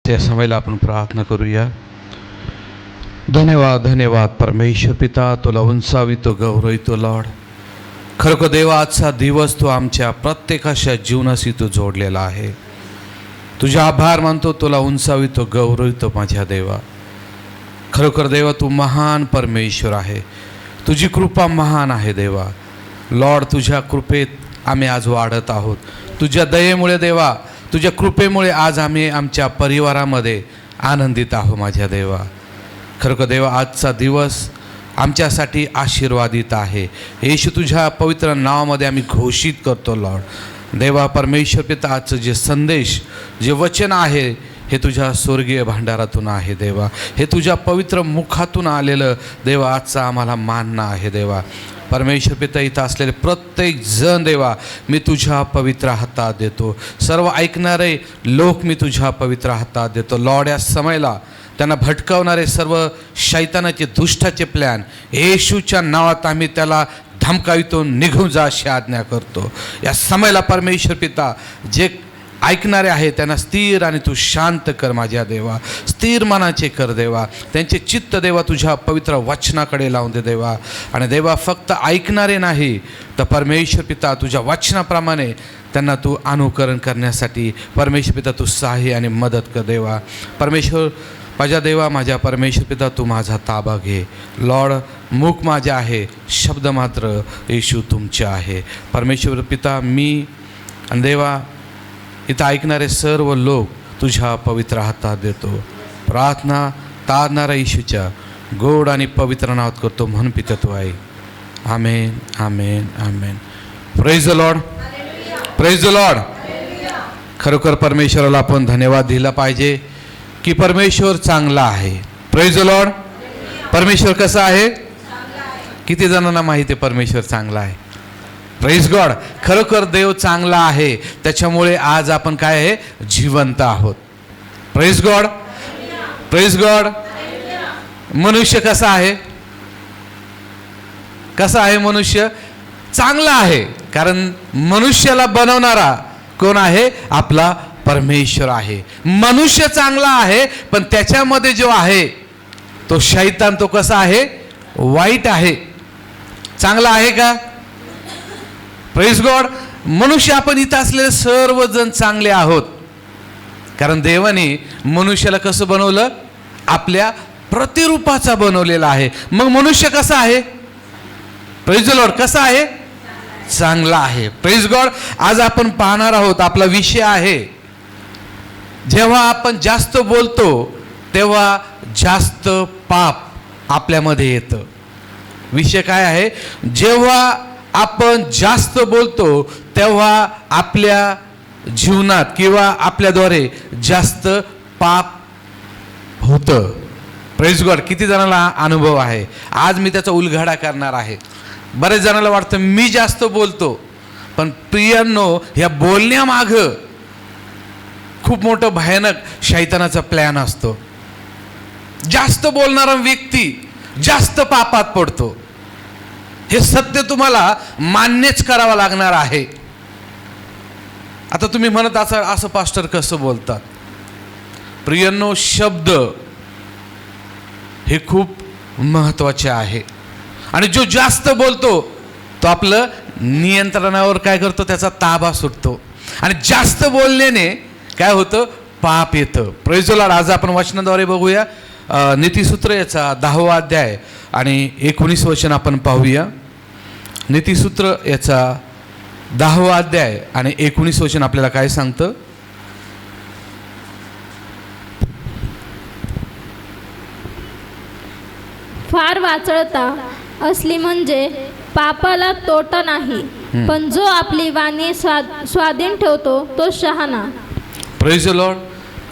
त्या समयाला आपण प्रार्थना करूया. धन्यवाद धन्यवाद परमेश्वर पिता, तुला उंचावितो गौरवितो लॉर्ड. खरोखर देवा, आजचा दिवस तो आमच्या प्रत्येकाच्या जीवनाशी तू जोडलेला आहे. तुझा आभार मानतो, तुला उंचावितो गौरवितो माझ्या देवा. खरोखर देवा, तू महान परमेश्वर आहे. तुझी कृपा महान आहे देवा. लॉर्ड, तुझ्या कृपेत आम्ही आज वाढत आहोत. तुझ्या दयेमुळे देवा, तुझ्या कृपेमुळे आज आम्ही आमच्या परिवारामध्ये आनंदित आहोत माझ्या देवा. खरोखर देवा, आजचा दिवस आमच्यासाठी आशीर्वादित आहे. येशू, तुझ्या पवित्र नावामध्ये आम्ही घोषित करतो लॉर्ड. देवा परमेश्वर पिता, आजचं जे संदेश, जे वचन आहे, हे तुझ्या स्वर्गीय भांडारातून आहे देवा. हे तुझ्या पवित्र मुखातून आलेलं देवा आजचा आम्हाला मानणं आहे देवा. परमेश्वर पिता, इथं असलेले प्रत्येक जण देवा मी तुझ्या पवित्र हातात देतो. सर्व ऐकणारे लोक मी तुझ्या पवित्र हातात देतो लॉर्ड. या समयाला त्यांना भटकावणारे सर्व शैतानाचे दुष्टाचे प्लॅन येशूच्या नावात आम्ही त्याला धमकावितो, निघून जा अशी आज्ञा करतो. या समयाला परमेश्वर पिता, जे ऐकणारे आहे त्यांना स्थिर आणि तू शांत कर माझ्या देवा. स्थिर मनाचे कर देवा. त्यांचे चित्त देवा तुझ्या पवित्र वचनाकडे लावून दे देवा. आणि देवा, फक्त ऐकणारे नाही तर परमेश्वर पिता, तुझ्या वचनाप्रमाणे त्यांना तू अनुकरण करण्यासाठी परमेश्वर पिता तू सहाय्य आणि मदत कर देवा. परमेश्वर माझ्या देवा, माझ्या परमेश्वर पिता, तू माझा ताबा घे लॉर्ड. मुख माझे आहे, शब्द मात्र येशू तुमचे आहे. परमेश्वर पिता, मी आणि देवा इथं ऐकणारे सर्व लोक तुझ्या पवित्र हातात देतो. प्रार्थना तारणारा येशूच्या गोड आणि पवित्र नावात करतो म्हणून पिता तू आहे. Amen amen amen. Praise the lord, praise the lord. खरोखर परमेश्वराला आपण धन्यवाद दिला पाहिजे की परमेश्वर चांगला आहे. Praise the Lord. परमेश्वर कसा आहे? किती जणांना माहिती आहे परमेश्वर चांगला आहे? Praise God. खरोखर देव चांगला आहे, त्याच्यामुळे आज आपण काय आहे? जिवंत आहोत. Praise God, praise God. मनुष्य कसा आहे? कसा आहे मनुष्य? चांगला आहे, कारण मनुष्याला बनवणारा कोण आहे? आपला परमेश्वर आहे. मनुष्य चांगला आहे, पण त्याच्यामध्ये जो आहे तो शैतान, तो कसा आहे? वाईट आहे. चांगला आहे का? Praise God. मनुष्य, आपण इथं असलेले सर्वजण चांगले आहोत, कारण देवाने मनुष्याला कसं बनवलं? आपल्या प्रतिरूपाचा बनवलेला आहे. मग मनुष्य कसा आहे? Praise the Lord. कसा आहे? चांगला आहे. Praise God. आज आपण पाहणार आहोत, आपला विषय आहे, जेव्हा आपण जास्त बोलतो तेव्हा जास्त पाप आपल्यामध्ये येतं. विषय काय आहे? जेव्हा आपण जास्त बोलतो तेव्हा आपल्या जीवनात किंवा आपल्याद्वारे जास्त पाप होतं. Praise God. किती जणांना अनुभव आहे? आज मी त्याचा उलगडा करणार आहे. बरेच जणांना वाटतं मी जास्त बोलतो, पण प्रियांनो, ह्या बोलण्यामागं खूप मोठं भयानक शैतानाचा प्लॅन असतो. जास्त बोलणारा व्यक्ती जास्त पापात पडतो. हे सत्य तुम्हाला मान्यच करावं लागणार आहे. आता तुम्ही म्हणत असाल, असं पास्टर कसं बोलतात? प्रियांनो, शब्द हे खूप महत्त्वाचे आहे. आणि जो जास्त बोलतो तो आपलं नियंत्रणावर काय करतो? त्याचा ताबा सुटतो. आणि जास्त बोलण्याने काय होतं? पाप येतं. Praise the Lord. आज आपण वचनाद्वारे बघूया. नीतिसूत्र याचा 10वा अध्याय आणि 19 वचन आपण पाहूया. नीतिसूत्र याचा 10वा अध्याय आणि 19 वचन आपल्याला काय सांगतं? फार वाचळता असली म्हणजे पापाला तोटा नाही, पण जो आपली वाणी स्वाधीन ठेवतो तो शहाणा. Praise the Lord.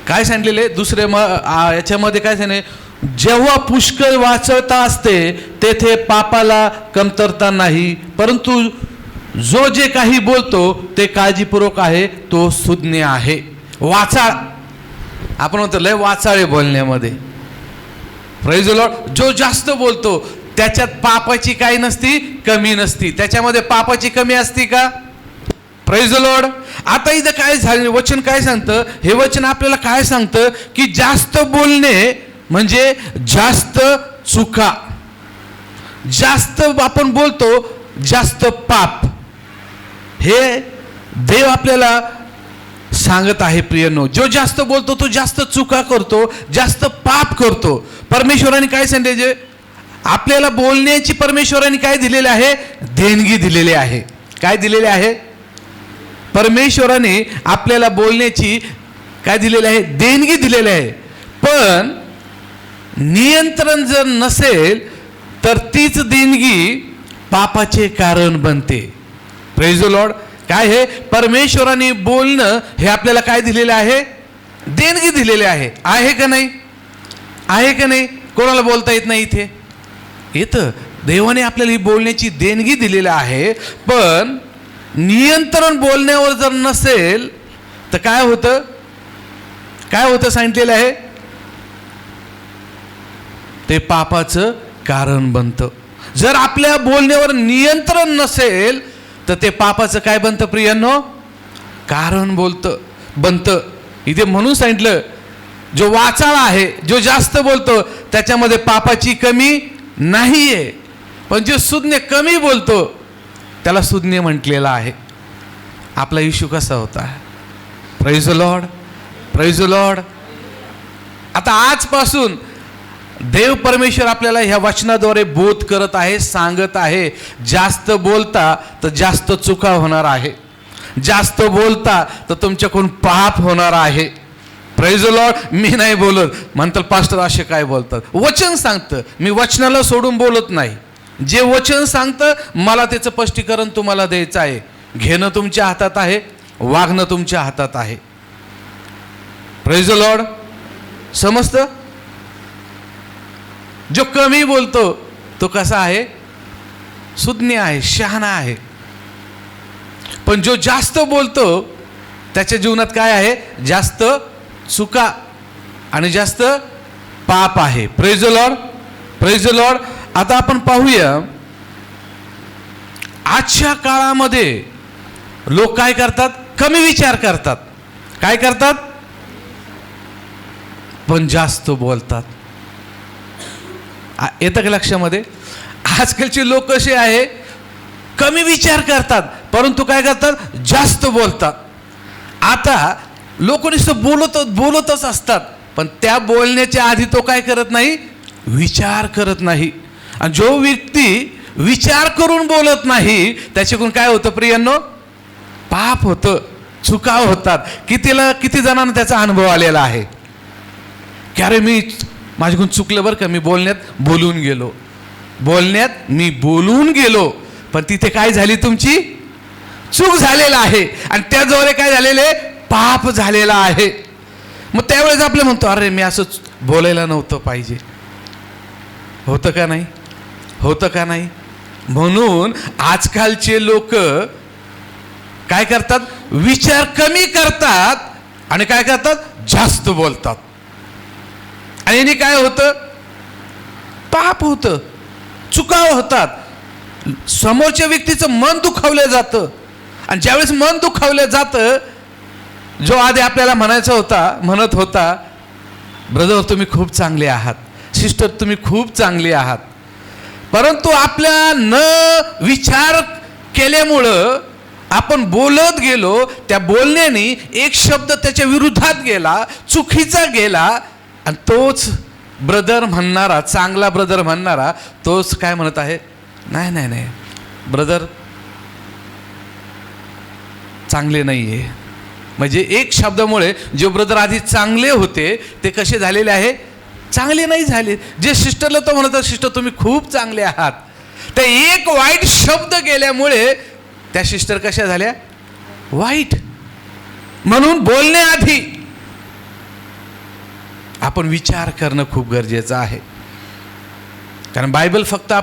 काय सांगितलेले दुसरे याच्यामध्ये काय सांगितले? जेव्हा पुष्कळ वाचळता असते तेथे पापाला कमतरता नाही, परंतु जो जे काही बोलतो ते काळजीपूर्वक आहे तो सुज्ञ आहे. वाचाळ, आपण म्हणतो लय वाचाळे बोलण्यामध्ये. Praise the Lord. जो जास्त बोलतो त्याच्यात पापाची काही नसती, कमी नसती. त्याच्यामध्ये पापाची कमी असती का? Praise the Lord. आता इथं काय झालं, वचन काय सांगतं? हे वचन आपल्याला काय सांगतं की जास्त बोलणे म्हणजे जास्त चुका, जास्त आपण बोलतो जास्त पाप, हे देव आपल्याला सांगत आहे. प्रियनो, जो जास्त बोलतो तो जास्त चुका करतो, जास्त पाप करतो. परमेश्वराने काय सांगितले? आपल्याला बोलण्याची परमेश्वराने काय दिलेले आहे? देणगी दिलेली आहे. काय दिलेले आहे? परमेश्वराने आपल्याला बोलण्याची काय दिलेली आहे? देणगी दिलेली आहे. पण नियंत्रण जर नसेल तर तीच देणगी पापाचे कारण बनते. Praise the Lord. काय हे? परमेश्वराने बोलणं हे आपल्याला काय दिलेलं आहे? देणगी दिलेली आहे. आहे का नाही? आहे का नाही? कोणाला बोलता येत नाही इथे? येतं. देवाने आपल्याला ही बोलण्याची देणगी दिलेली आहे. पण नियंत्रण बोलण्यावर जर नसेल तर काय होतं? काय होतं सांगितलेलं आहे? ते पापाचं कारण बनतं. जर आपल्या बोलण्यावर नियंत्रण नसेल तर ते पापाचं काय बनतं प्रियांनो? कारण बनतं. इथे म्हणून सांगितलं, जो वाचाळा आहे, जो जास्त बोलतो त्याच्यामध्ये पापाची कमी नाहीये. पण जो सुज्ञ कमी बोलतो त्याला सुज्ञ म्हटलेला आहे. आपला येशू कसा होता? Praise the lord, praise the Lord. आता आजपासून देव परमेश्वर आपल्याला ह्या वचनाद्वारे बोध करत आहे, सांगत आहे, जास्त बोलता तर जास्त चुका होणार आहे, जास्त बोलता तर तुमच्याकडून पाप होणार आहे. Praise the Lord. मी नाही बोलत म्हणतात पास्टर असे काय बोलतात. वचन सांगतं, मी वचनाला सोडून बोलत नाही. जे वचन सांगतं मला त्याचं स्पष्टीकरण तुम्हाला द्यायचं आहे. घेणं तुमच्या हातात आहे, वागणं तुमच्या हातात आहे. Praise the Lord. समजतं? जो कमी बोलतो तो कसा आहे? सुज्ञ आहे, शहाणा आहे. पण जो जास्त बोलतो त्याच्या जीवनात काय आहे? जास्त चुका आणि जास्त पाप आहे. Praise the lord, praise the Lord. आता आपण पाहूया, आजच्या काळामध्ये लोक काय करतात? कमी विचार करतात. काय करतात? पण जास्त बोलतात. येतं का लक्षामध्ये? आजकालचे लोक कसे आहे? कमी विचार करतात परंतु काय करतात? जास्त बोलतात. आता लोक नुसतं बोलतच असतात, पण त्या बोलण्याच्या आधी तो काय करत नाही? विचार करत नाही. आणि जो व्यक्ती विचार करून बोलत नाही त्याच्याकडून काय होतं प्रियांनो? पाप होतं, चुका होतात. किती जणांना त्याचा अनुभव आलेला आहे की अरे माझ्याकडून चुकलं बरं का, मी बोलण्यात मी बोलून गेलो, पण तिथे काय झाली? तुमची चूक झालेला आहे आणि त्याद्वारे काय झालेले? पाप झालेला आहे. मग त्यावेळेस आपलं म्हणतो अरे मी असं बोलायला नव्हतं पाहिजे. होतं का नाही? होतं का नाही? म्हणून आजकालचे लोक काय करतात? विचार कमी करतात आणि काय करतात? जास्त बोलतात. आणि याने काय होतं? पाप होतं, चुका होतात, समोरच्या व्यक्तीचं मन दुखावलं जातं. आणि ज्यावेळेस मन दुखावलं जातं, जो आधी आपल्याला म्हणत होता ब्रदर तुम्ही खूप चांगले आहात, सिस्टर तुम्ही खूप चांगले आहात, परंतु आपल्या न विचार केल्यामुळं आपण बोलत गेलो, त्या बोलण्याने एक शब्द त्याच्या विरुद्धात गेला, चुकीचा गेला, आणि तोच ब्रदर म्हणणारा, चांगला ब्रदर म्हणणारा, तोच काय म्हणत आहे? नाही ब्रदर चांगले नाही आहे. म्हणजे एक शब्दामुळे जे ब्रदर आधी चांगले होते ते कसे झालेले आहे? चांगले नाही झाले. जे सिस्टरला तो म्हणतात सिस्टर तुम्ही खूप चांगले आहात, ते एक वाईट शब्द गेल्यामुळे त्या सिस्टर कशा झाल्या? वाईट. म्हणून बोलण्याआधी आपण विचार करणं खूप गरजेचं आहे. कारण बायबल फक्त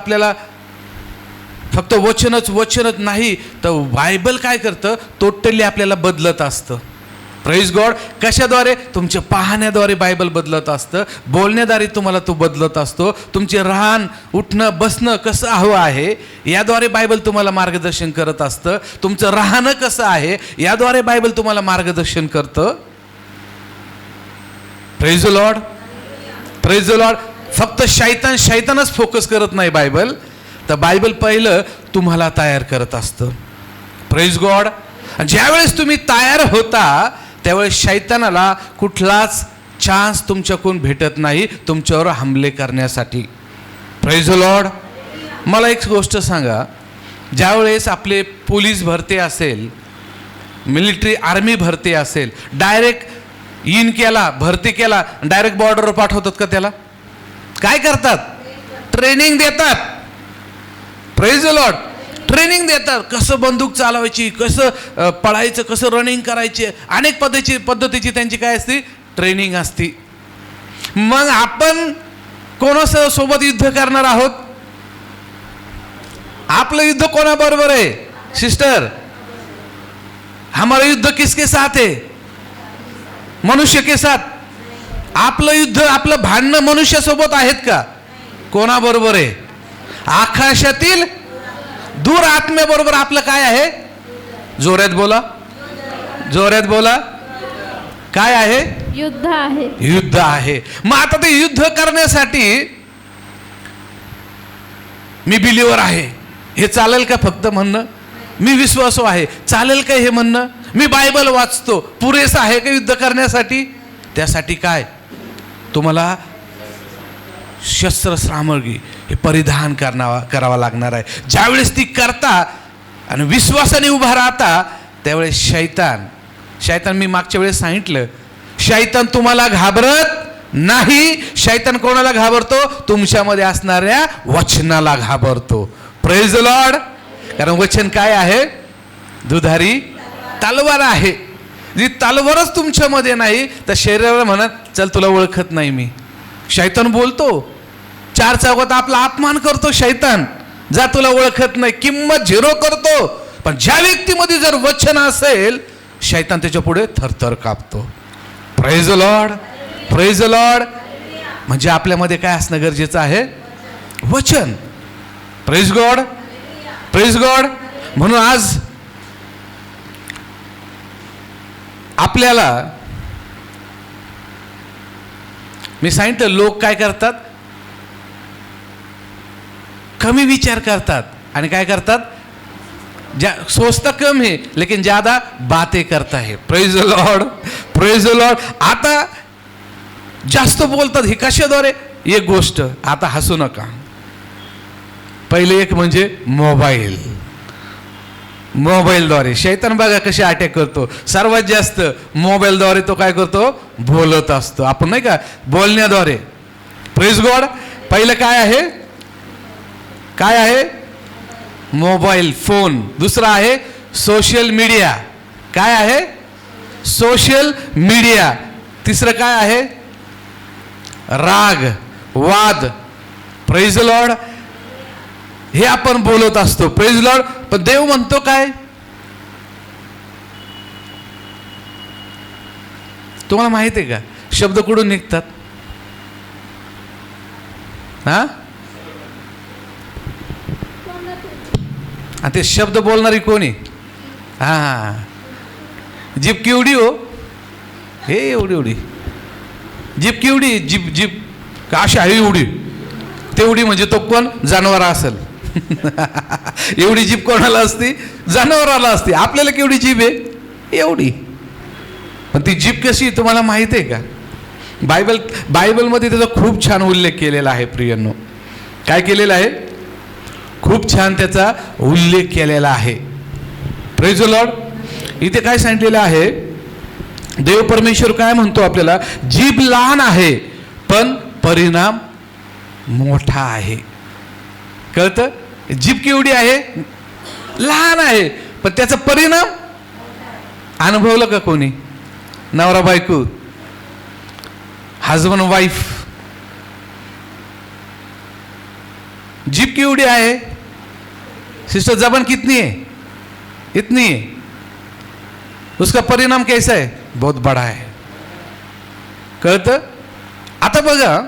वचनच नाही तर बायबल काय करतं? टोटली आपल्याला बदलत असतं. Praise God. कशाद्वारे? तुमच्या पाहण्याद्वारे बायबल बदलत असतं, बोलण्याद्वारे तुम्हाला तो बदलत असतो. तुमचे राहण, उठणं, बसणं कसं हवं आहे याद्वारे बायबल तुम्हाला मार्गदर्शन करत असतं. तुमचं राहणं कसं आहे याद्वारे बायबल तुम्हाला मार्गदर्शन करतं. Praise the lord, praise the Lord. फक्त शैतानच फोकस करत नाही बायबल, तर बायबल पहिलं तुम्हाला तयार करत असतं. Praise God. ज्यावेळेस तुम्ही तयार होता त्यावेळेस शैतानाला कुठलाच चान्स तुमच्याकडून भेटत नाही तुमच्यावर हमले करण्यासाठी. Praise the Lord. मला एक गोष्ट सांगा, ज्यावेळेस आपले पोलीस भरती असेल, मिलिटरी आर्मी भरती असेल, डायरेक्ट इन केला, भरती केला, डायरेक्ट बॉर्डरवर पाठवतात का त्याला? काय करतात? ट्रेनिंग देतात. Praise the Lord. ट्रेनिंग देतात. कसं बंदूक चालवायची, कसं पळायचं, कसं रनिंग करायचे, अनेक पद्धतीची त्यांची काय असते? ट्रेनिंग असते. मग आपण कोणासोबत युद्ध करणार आहोत? आपलं युद्ध कोणाबरोबर आहे सिस्टर? हमारा युद्ध किसके साथ है? मनुष्य के साथ. आपलं युद्ध, आपलं भांडणं मनुष्यासोबत आहेत का? कोणाबरोबर आहे? आकाशातील दूर आत्म्याबरोबर आपलं काय आहे? जोरात बोला, जोरात बोला. काय आहे? युद्ध आहे. युद्ध आहे. मग आता ते युद्ध करण्यासाठी मी बिलीवर आहे हे चालेल का फक्त म्हणणं? मी विश्वासू आहे चालेल का हे म्हणणं? मी बायबल वाचतो पुरेसं आहे का युद्ध करण्यासाठी? त्यासाठी काय तुम्हाला शस्त्र सामग्री हे परिधान करावा लागणार आहे. ज्यावेळेस ती करता आणि विश्वासाने उभा राहता त्यावेळेस शैतान मी मागच्या वेळेस सांगितलं, शैतान तुम्हाला घाबरत नाही. शैतान कोणाला घाबरतो? तुमच्यामध्ये असणाऱ्या वचनाला घाबरतो. Praise the Lord. कारण वचन काय आहे? दुधारी तलवार आहे. जी तलवारच तुमच्यामध्ये नाही तर शरीराला म्हणत चल तुला ओळखत नाही मी. शैतान बोलतो, चार चौकात आपला अपमान करतो शैतान, जा तुला ओळखत नाही, किंमत झिरो करतो. पण ज्या व्यक्तीमध्ये जर वचन असेल शैतान त्याच्या पुढे थरथर कापतो. Praise the lord, praise the Lord. म्हणजे आपल्यामध्ये काय असणं गरजेचं आहे? वचन. Praise God, praise God. म्हणून आज आपल्याला मी सांगितलं, लोक काय करतात? कमी विचार करतात आणि काय करतात? सोचता कम है लेकिन ज्यादा बातें करता है. Praise the lord, praise the Lord. आता जास्त बोलतात हे कशाद्वारे? एक गोष्ट, आता हसू नका. पहिले एक म्हणजे मोबाईलद्वारे शैतान बघा कशी अटॅक करतो. सर्वात जास्त मोबाईलद्वारे तो काय करतो? बोलत असतो. आपण नाही का बोलण्याद्वारे. Praise God. पहिलं काय आहे? काय आहे? Mobile phone. दुसरा आहे सोशल मीडिया. काय आहे? Social media. तिसरं काय आहे? राग, वाद. Praise the Lord. हे आपण बोलत असतो. Praise the Lord. पण देव म्हणतो काय? तुम्हाला माहिती आहे का शब्द कुठून निघतात? हा, ते शब्द बोलणारी कोणी? हा, जीभ केवढी हो? हे एवढी जीभ केवढी? जीभ का अशी आहे एवढी? तेवढी म्हणजे तो कोण? जनावर असेल. एवढी जीभ कोणाला असते? जनावराला असते. आपल्याला केवढी जीभ आहे? एवढी. पण ती जीभ कशी तुम्हाला माहिती आहे का? बायबलमध्ये त्याचा खूप छान उल्लेख केलेला आहे प्रियांनो. काय केलेला आहे? खूप छान त्याचा उल्लेख केलेला आहे. Praise the Lord. इथे काय सांगितलेलं आहे? देव परमेश्वर काय म्हणतो आपल्याला? जीभ लहान आहे पण परिणाम मोठा आहे. कळतं? जीभ केवढी आहे? लहान आहे पण त्याचा परिणाम अनुभवलं का कोणी? नवरा बायको, हजबंड वाइफ. जीभ केवढी आहे सिस्टर? जबान कितनी है? इतनी है. उसका परिणाम कैसा है? बहुत बडा है. कळतं? आता बघा,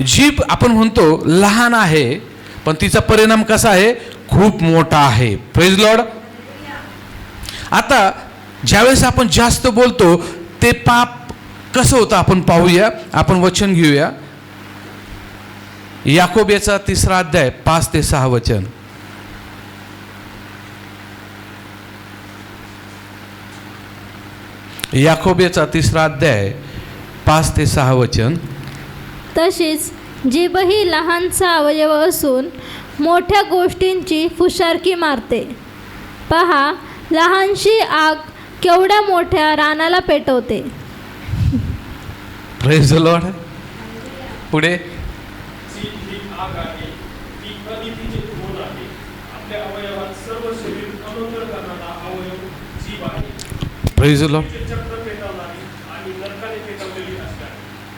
जीभ आपण म्हणतो लहान आहे, पण तिचा परिणाम कसा आहे? खूप मोठा आहे. Praise Lord. आता ज्यावेळेस आपण जास्त बोलतो ते पाप कसं होतं आपण पाहूया. आपण वचन घेऊया. याकोबाचा 3 अध्याय 5 ते 6 वचन. याकोबाचा 3 अध्याय 5 ते 6 वचन. तशीच जीभही लहानसा अवयव असून मोठ्या गोष्टींची फुशारकी मारते. पहा, लहानशी आग केवढ्या मोठ्या रानाला पेटवते. Praise the lord. पुढे. Praise the lord.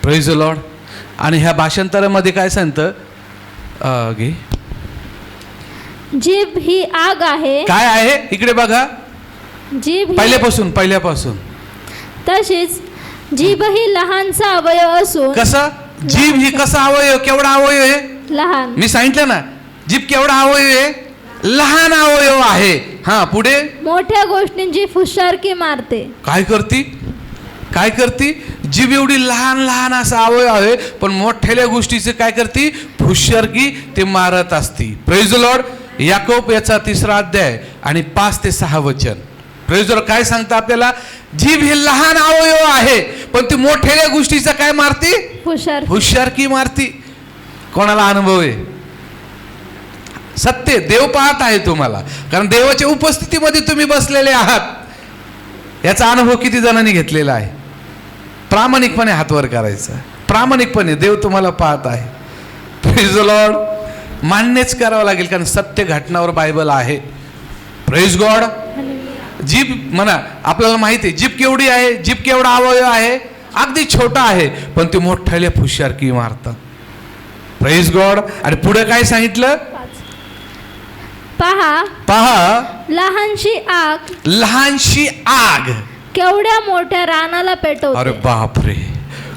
Praise the lord. आणि ह्या भाषांतरामध्ये काय सांगतं? घे. जीभ ही आग आहे. काय आहे? इकडे बघा. जीभ पहिल्यापासून. तशीच जीभ ही लहानसा अवयव असून. कसा? जीभ ही कसा अवयव? केवढा अवयव आहे? लहान. मी सांगितलं ना, जीभ केवढा अवयव आहे? लहान अवयव आहे. हा, पुढे. मोठ्या गोष्टींची फुशारकी मारते. काय करती? जीभ एवढी लहान असा अवयव आहे, पण मोठ्या गोष्टीचे काय करती? फुशारकी ते मारत असती. Praise the Lord. याकोब याचा 3 अध्याय आणि 5 ते 6 वचन. Praise the Lord. काय सांगतं आपल्याला? जीभ हे लहान अवयव आहे, पण ती मोठ्या गोष्टीचा काय मारती? फुशारकी मारती. कोणाला अनुभव आहे? सत्य. देव पाहत आहे तुम्हाला, कारण देवाच्या उपस्थितीमध्ये तुम्ही बसलेले आहात. याचा अनुभव किती जणांनी घेतलेला आहे? प्रामाणिकपणे हात वर करायचा. प्रामाणिकपणे देव तुम्हाला पाहत आहे. Praise the Lord. मान्यच करावं लागेल, कारण सत्य घटनावर बायबल आहे. Praise God. जीभ म्हणा, आपल्याला माहिती आहे जीभ केवढी आहे, जीभ केवढा अवयव आहे? अगदी छोटा आहे, पण ते मोठ्याले फुशारकी मारतात. Praise God. आणि पुढे काय सांगितलं? पहा, लहानशी आग केवढ्या मोठ्या रानाला पेटवते. अरे बापरे,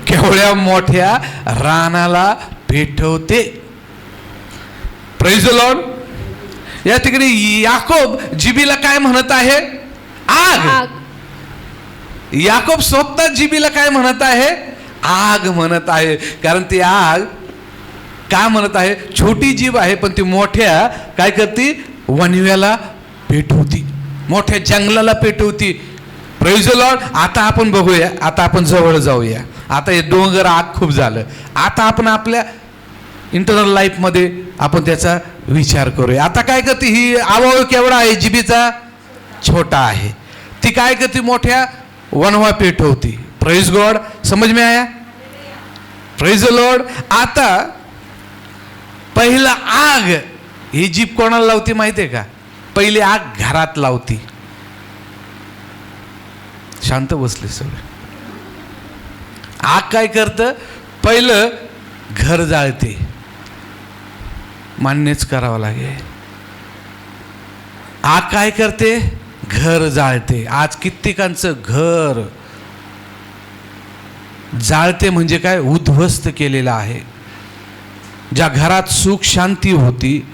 केवढ्या मोठ्या रानाला पेटवते. Praise the lord. या ठिकाणी याकोब जिबीला काय म्हणत आहे? आग. याकोब स्वतः जिबीला काय म्हणत आहे? आग म्हणत आहे. कारण ती आग काय म्हणत आहे? छोटी जीभ आहे, पण ती मोठ्या काय करते? वणव्याला पेटवती, मोठ्या जंगलाला पेटवती. Praise the Lord. आता आपण बघूया, आता आपण जवळ जाऊया. आता हे डोंगर आग खूप झालं. आता आपण आपल्या इंटरनल लाईफमध्ये आपण त्याचा विचार करूया. आता काय करते? ही अवयव केवढा आहे जिभेचा? छोटा आहे. ती काय करते? मोठ्या वणवा पेटवती. Praise God. समझ में आया? Praise the Lord. आता पहिला आग ही जीभ कोणाला लावती माहिती आहे का? पहिली आग घरात लावती. शांत बसले सगळे. आग काय करतं? पहिलं घर जाळते. मान्यच करावं लागेल. आग काय करते? घर जाळते. आज कित्येकांचं घर जाळते म्हणजे काय? उद्ध्वस्त केलेलं आहे. ज्या घरात सुख शांती होती,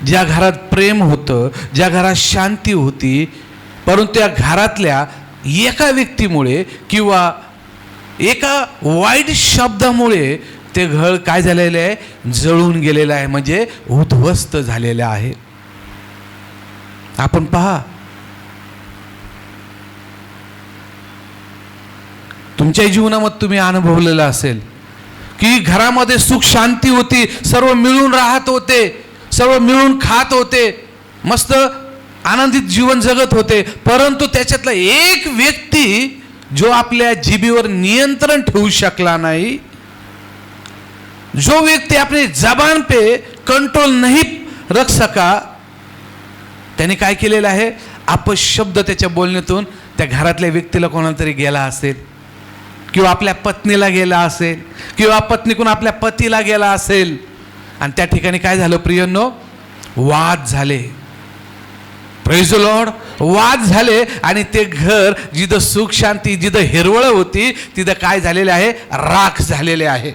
ज्या घरात प्रेम होतं, ज्या घरात शांती होती, परंतु त्या घरातल्या एका व्यक्तीमुळे किंवा एका वाईट शब्दामुळे ते घर काय झालेलं आहे? जळून गेलेलं आहे, म्हणजे उद्ध्वस्त झालेलं आहे. आपण पहा, तुमच्या जीवनामध्ये तुम्ही अनुभवलेलं असेल की घरामध्ये सुख शांती होती, सर्व मिळून राहत होते, सर्व मिळून खात होते, मस्त आनंदित जीवन जगत होते, परंतु त्याच्यातला एक व्यक्ती जो आपल्या जिभेवर नियंत्रण ठेवू शकला नाही, जो व्यक्ती अपने जबान पे कंट्रोल नहीं रख सका, त्याने काय केलेलं आहे? अपशब्द त्याच्या बोलण्यातून त्या घरातल्या व्यक्तीला कोणाला तरी गेला असेल, किंवा आपल्या पत्नीला गेला असेल, किंवा पत्नीकडून आपल्या पतीला गेला असेल, आणि त्या ठिकाणी काय झालं प्रियांनो? वाद झाले. Praise the Lord. वाद झाले आणि ते घर जिथं सुख शांती, जिथं हिरवळ होती, तिथं काय झालेले आहे? राख झालेले आहे.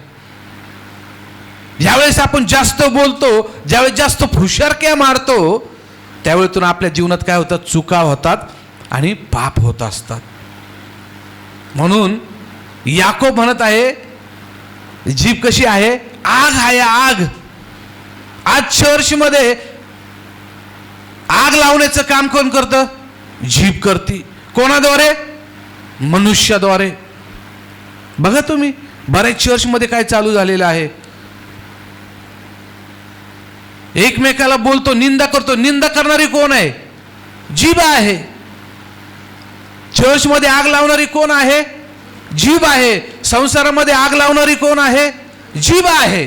ज्यावेळेस आपण जास्त बोलतो, ज्यावेळेस जास्त फुशारक्या मारतो, त्यावेळेतून आपल्या जीवनात काय होतात? चुका होतात आणि पाप होत असतात. म्हणून याकोब म्हणत आहे, जीभ कशी आहे? आग आहे, आग. आज चर्चमध्ये आग लावण्याचं काम कोण करतं? जीभ करती. कोणाद्वारे? मनुष्याद्वारे. बघा तुम्ही, बऱ्याच चर्चमध्ये काय चालू झालेलं आहे? एकमेकाला बोलतो, निंदा करतो. निंदा करणारी कोण आहे? जीभ आहे. चर्चमध्ये आग लावणारी कोण आहे? जीभ आहे. संसारामध्ये आग लावणारी कोण आहे? जीभ आहे.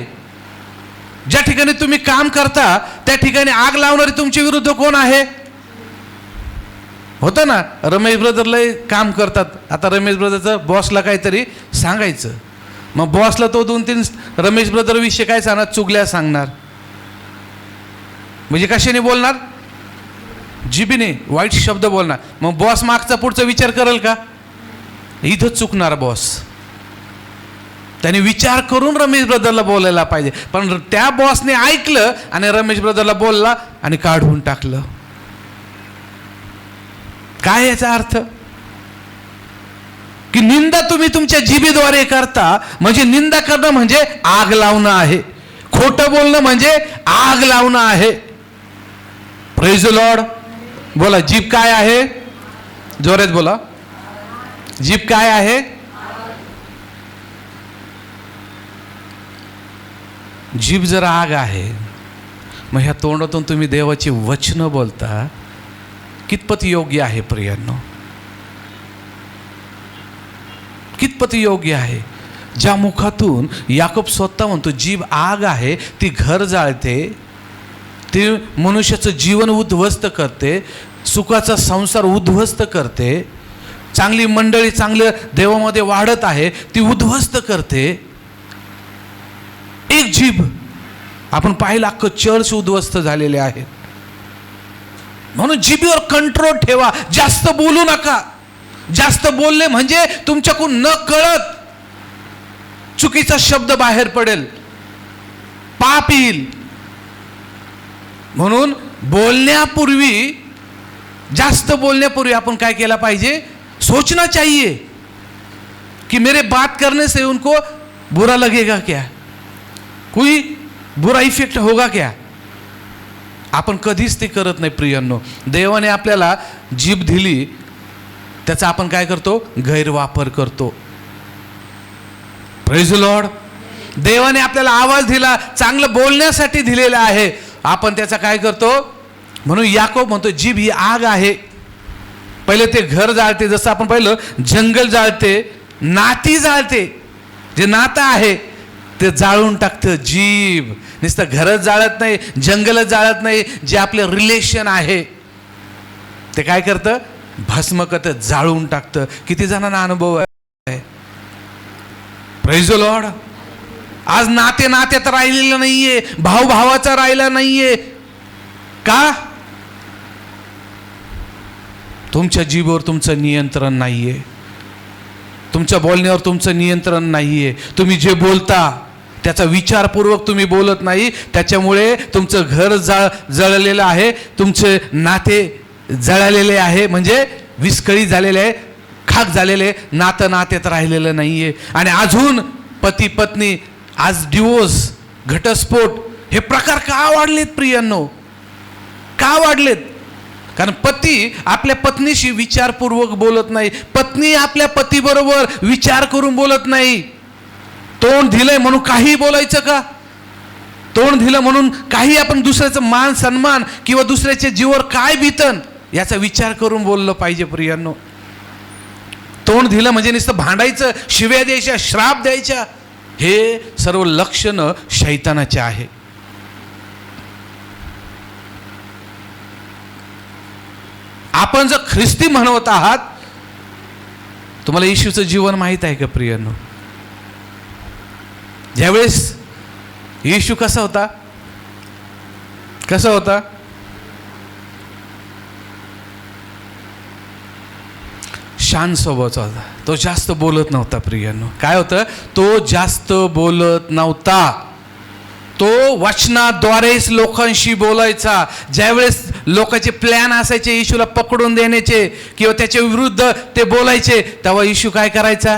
ज्या ठिकाणी तुम्ही काम करता त्या ठिकाणी आग लावणारी तुमच्या विरुद्ध कोण आहे? होतं ना, रमेश ब्रदरला काम करतात. आता रमेश ब्रदरचं बॉसला काहीतरी सांगायचं, मग बॉसला तो 2-3 रमेश ब्रदर विषय काय सांगणार? चुगल्या सांगणार. म्हणजे कशाने बोलणार? जिबीने वाईट शब्द बोलणार. मग बॉस मागचा पुढचा विचार करेल का? इथं चुकणार बॉस. त्याने विचार करून रमेश ब्रदरला बोलायला पाहिजे. पण त्या बॉसने ऐकलं आणि रमेश ब्रदरला बोलला आणि काढून टाकलं. काय याचा अर्थ? की निंदा तुम्ही तुमच्या जिभेद्वारे करता. म्हणजे निंदा करणं म्हणजे आग लावणं आहे. खोटं बोलणं म्हणजे आग लावणं आहे. Praise the Lord. बोला, जीभ काय आहे? जोरात बोला. जीभ काय आहे? जीभ जर आग आहे, मग ह्या तोंडातून तुम्ही देवाची वचनं बोलता, कितपत योग्य आहे प्रियांनो? कितपत योग्य आहे? ज्या मुखातून याकोब स्वतः म्हणतो जीभ आग आहे, ती घर जाळते, ती मनुष्याचं जीवन उद्ध्वस्त करते, सुखाचा संसार उद्ध्वस्त करते, चांगली मंडळी चांगलं देवामध्ये वाढत आहे ती उद्ध्वस्त करते. एक जीभ आपण पाहिलं, अख्खं चर्च उद्ध्वस्त झालेले आहे. म्हणून जिभेवर कंट्रोल ठेवा. जास्त बोलू नका. जास्त बोलले म्हणजे तुमच्याकडून न कळत चुकीचा शब्द बाहेर पडेल, पाप येईल. म्हणून बोलण्यापूर्वी, जास्त बोलण्यापूर्वी आपण काय केला पाहिजे? सोचना चाहिए कि मेरे बात करने से उनको बुरा लगेगा क्या, कोई बुरा इफेक्ट होगा क्या. आपण कधीच ते करत नाही प्रियांनो. देवाने आपल्याला जीभ दिली, त्याचा आपण काय करतो? गैरवापर करतो. Praise the Lord. देवाने आपल्याला आवाज दिला, चांगलं बोलण्यासाठी दिलेला आहे, आपण त्याचा काय करतो? म्हणून याकोब म्हणतो जीभ ही आग आहे. पहिले ते घर जाळते, जसं आपण पाहिलं जंगल जाळते, नाती जाळते. जे नातं आहे ते जाळून टाकतं जीभ. नुसतं घरच जाळत नाही, जंगलच जाळत नाही, जे आपलं रिलेशन आहे ते काय करतं? भस्म करतं, जाळून टाकतं. किती जणांना अनुभव आहे? Praise the Lord. आज नात्यात राहिलेलं नाहीये, भाऊ भावाचा राहिला नाहीये. का? तुमच्या जीभेवर तुमचं नियंत्रण नाहीये, तुमच्या बोलण्यावर तुमचं नियंत्रण नाहीये. तुम्ही जे बोलता त्याचा विचारपूर्वक तुम्ही बोलत नाही, त्याच्यामुळे तुमचं घर जळलेलं आहे, तुमचे नाते जळलेले आहे, म्हणजे विस्कळीत झालेले आहे, खाक झालेले, नात्यात राहिलेलं नाहीये. आणि अजून पती पत्नी आज डिवोर्स, घटस्फोट हे प्रकार का वाढलेत प्रियांनो? का वाढलेत? कारण पती आपल्या पत्नीशी विचारपूर्वक बोलत नाही, पत्नी आपल्या पतीबरोबर विचार करून बोलत नाही. तोंड दिलंय म्हणून काही बोलायचं का? तोंड दिलं म्हणून काही आपण दुसऱ्याचं मान सन्मान किंवा दुसऱ्याच्या जीवावर काय बीतन याचा विचार करून बोललं पाहिजे प्रियांनो. तोंड दिलं म्हणजे नुसतं भांडायचं, शिव्या द्यायच्या, श्राप द्यायच्या, हे सर्व लक्षणं शैतानाचे आहे. आपण जर ख्रिस्ती म्हणवत आहात, तुम्हाला येशूचं जीवन माहीत आहे का प्रियांनो? ज्यावेळेस येशू कसा होता? कसा होता? शांत स्वभावाचा होता, तो जास्त बोलत नव्हता. प्रियांनो, काय होतं, तो जास्त बोलत नव्हता. तो वचनाद्वारेच लोकांशी बोलायचा. ज्यावेळेस लोकांचे प्लॅन असायचे येशूला पकडून देण्याचे किंवा त्याच्या विरुद्ध ते बोलायचे, तेव्हा येशू काय करायचा,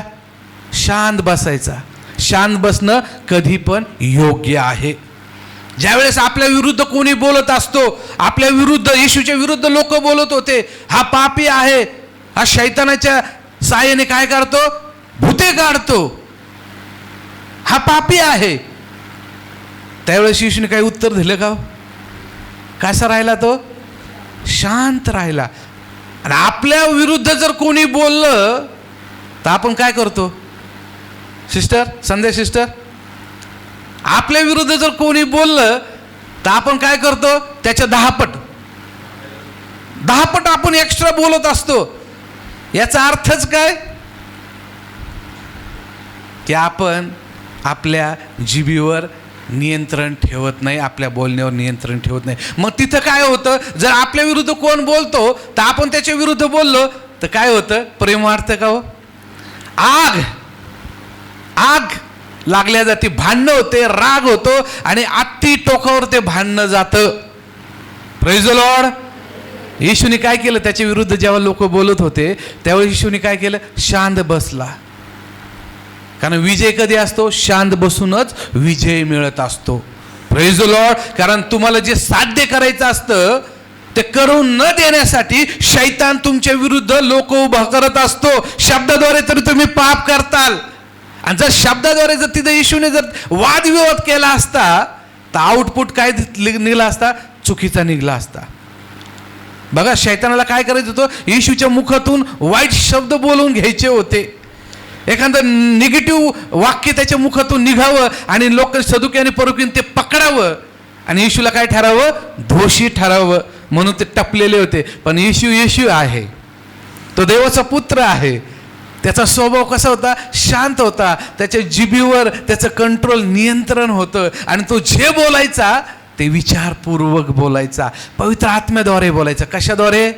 शांत बसायचा. शांत बसणं कधी पण योग्य आहे. ज्यावेळेस आपल्या विरुद्ध कोणी बोलत असतो, आपल्या विरुद्ध, येशूच्या विरुद्ध लोक बोलत होते, हा पापी आहे, हा शैतानाच्या साहाय्याने काय करतो, भूते काढतो, हा पापी आहे, त्यावेळेस येशूने काही उत्तर दिलं का? कसा राहिला तो? शांत राहिला. आणि आपल्या विरुद्ध जर कोणी बोललं तर आपण काय करतो सिस्टर, संध्या सिस्टर? आपल्या विरुद्ध जर कोणी बोललं तर आपण काय करतो, त्याच्या 10 पट आपण एक्स्ट्रा बोलत असतो. याचा अर्थच काय की आपण आपल्या जिभेवर नियंत्रण ठेवत नाही, आपल्या बोलण्यावर नियंत्रण ठेवत नाही. मग तिथं काय होतं, जर आपल्या विरुद्ध कोण बोलतो तर आपण त्याच्या विरुद्ध बोललो तर काय होतं, प्रेम वाढतं का हो? आग लागल्या जाते, भांडणं होते, राग होतो आणि अति टोकावर ते भांडणं जातं. Praise the Lord. येशूने काय केलं, त्याच्या विरुद्ध जेव्हा लोक बोलत होते तेव्हा येशूने काय केलं, शांत बसला. कारण विजय कधी असतो, शांत बसूनच विजय मिळत असतो. Praise the Lord. कारण तुम्हाला जे साध्य करायचं असतं ते करून न देण्यासाठी शैतान तुमच्या विरुद्ध लोक उभा करत असतो. शब्दाद्वारे तरी तुम्ही पाप करताल, आणि जर शब्दाद्वारे जर तिथे येशूने जर वादविवाद केला असता तर आउटपुट काय निघला असता, चुकीचा निघला असता. बघा, शैतानाला काय करायचं होतं, येशूच्या मुखातून वाईट शब्द बोलून घ्यायचे होते. एखादं निगेटिव्ह वाक्य त्याच्या मुखातून निघावं आणि लोक सदुकी आणि परुकीने ते पकडावं आणि येशूला काय ठरावं, दोषी ठरावं. म्हणून ते टपलेले होते. पण येशू आहे, तो देवाचा पुत्र आहे. त्याचा स्वभाव कसा होता, शांत होता. त्याच्या जिभेवर त्याचं कंट्रोल, नियंत्रण होतं. आणि तो जे बोलायचा ते विचारपूर्वक बोलायचा, पवित्र आत्म्याद्वारे बोलायचा. कशाद्वारे?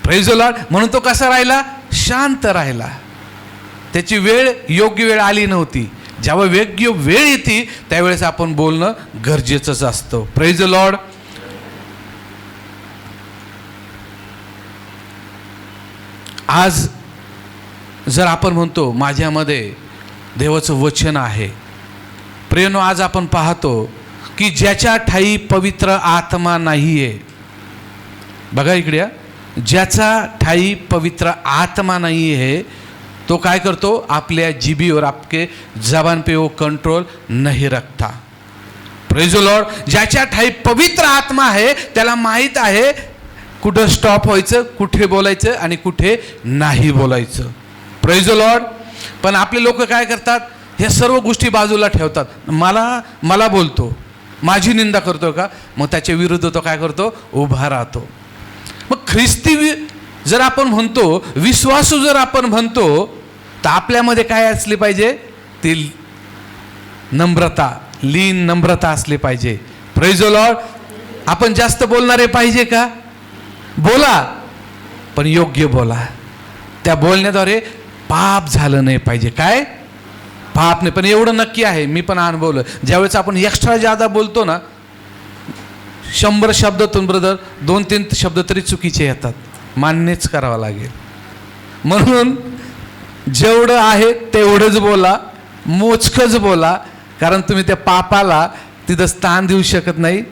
Praise the lord. म्हणून तो कसा राहिला, शांत राहिला. त्याची वेळ, योग्य वेळ आली नव्हती. जेव्हा योग्य वेळ येते त्यावेळेस आपण बोलणं गरजेचंच असतं. Praise the Lord. आज जर आपण म्हणतो माझ्यामध्ये देवाचं वचन आहे, प्रियनो, आज आपण पाहतो की ज्याच्या ठाई पवित्र आत्मा नाही आहे, बघा इकडे, ज्याचा ठाई पवित्र आत्मा नाही है तो काय करतो, आपल्या जिभेवर, आपके जबान पे वो कंट्रोल नहीं रखता. Praise the Lord. ज्याच्या ठाई पवित्र आत्मा आहे त्याला माहीत आहे कुठं स्टॉप व्हायचं, कुठे बोलायचं आणि कुठे नाही बोलायचं. Praise the Lord. पण आपले लोक काय करतात, ह्या सर्व गोष्टी बाजूला ठेवतात. मला बोलतो, माझी निंदा करतो का, मग त्याच्या विरुद्ध तो काय करतो, उभा राहतो. मग ख्रिस्ती जर आपण म्हणतो, विश्वासू जर आपण म्हणतो, तर आपल्यामध्ये काय असली पाहिजे, ती नम्रता, लीन नम्रता असली पाहिजे. Praise the Lord. आपण जास्त बोलणारे पाहिजे का? बोला, पण योग्य बोला. त्या बोलण्याद्वारे पाप झालं नाही पाहिजे. काय पाप नाही, पण एवढं नक्की आहे, मी पण अनुभवलं, ज्यावेळेस आपण एक्स्ट्रा जादा बोलतो ना, 100 शब्दातून ब्रदर 2-3 शब्द तरी चुकीचे येतात. मान्यच करावं लागेल. म्हणून जेवढं आहे तेवढंच बोला, मोजकंच बोला, कारण तुम्ही त्या पापाला तिथं स्थान देऊ शकत नाही.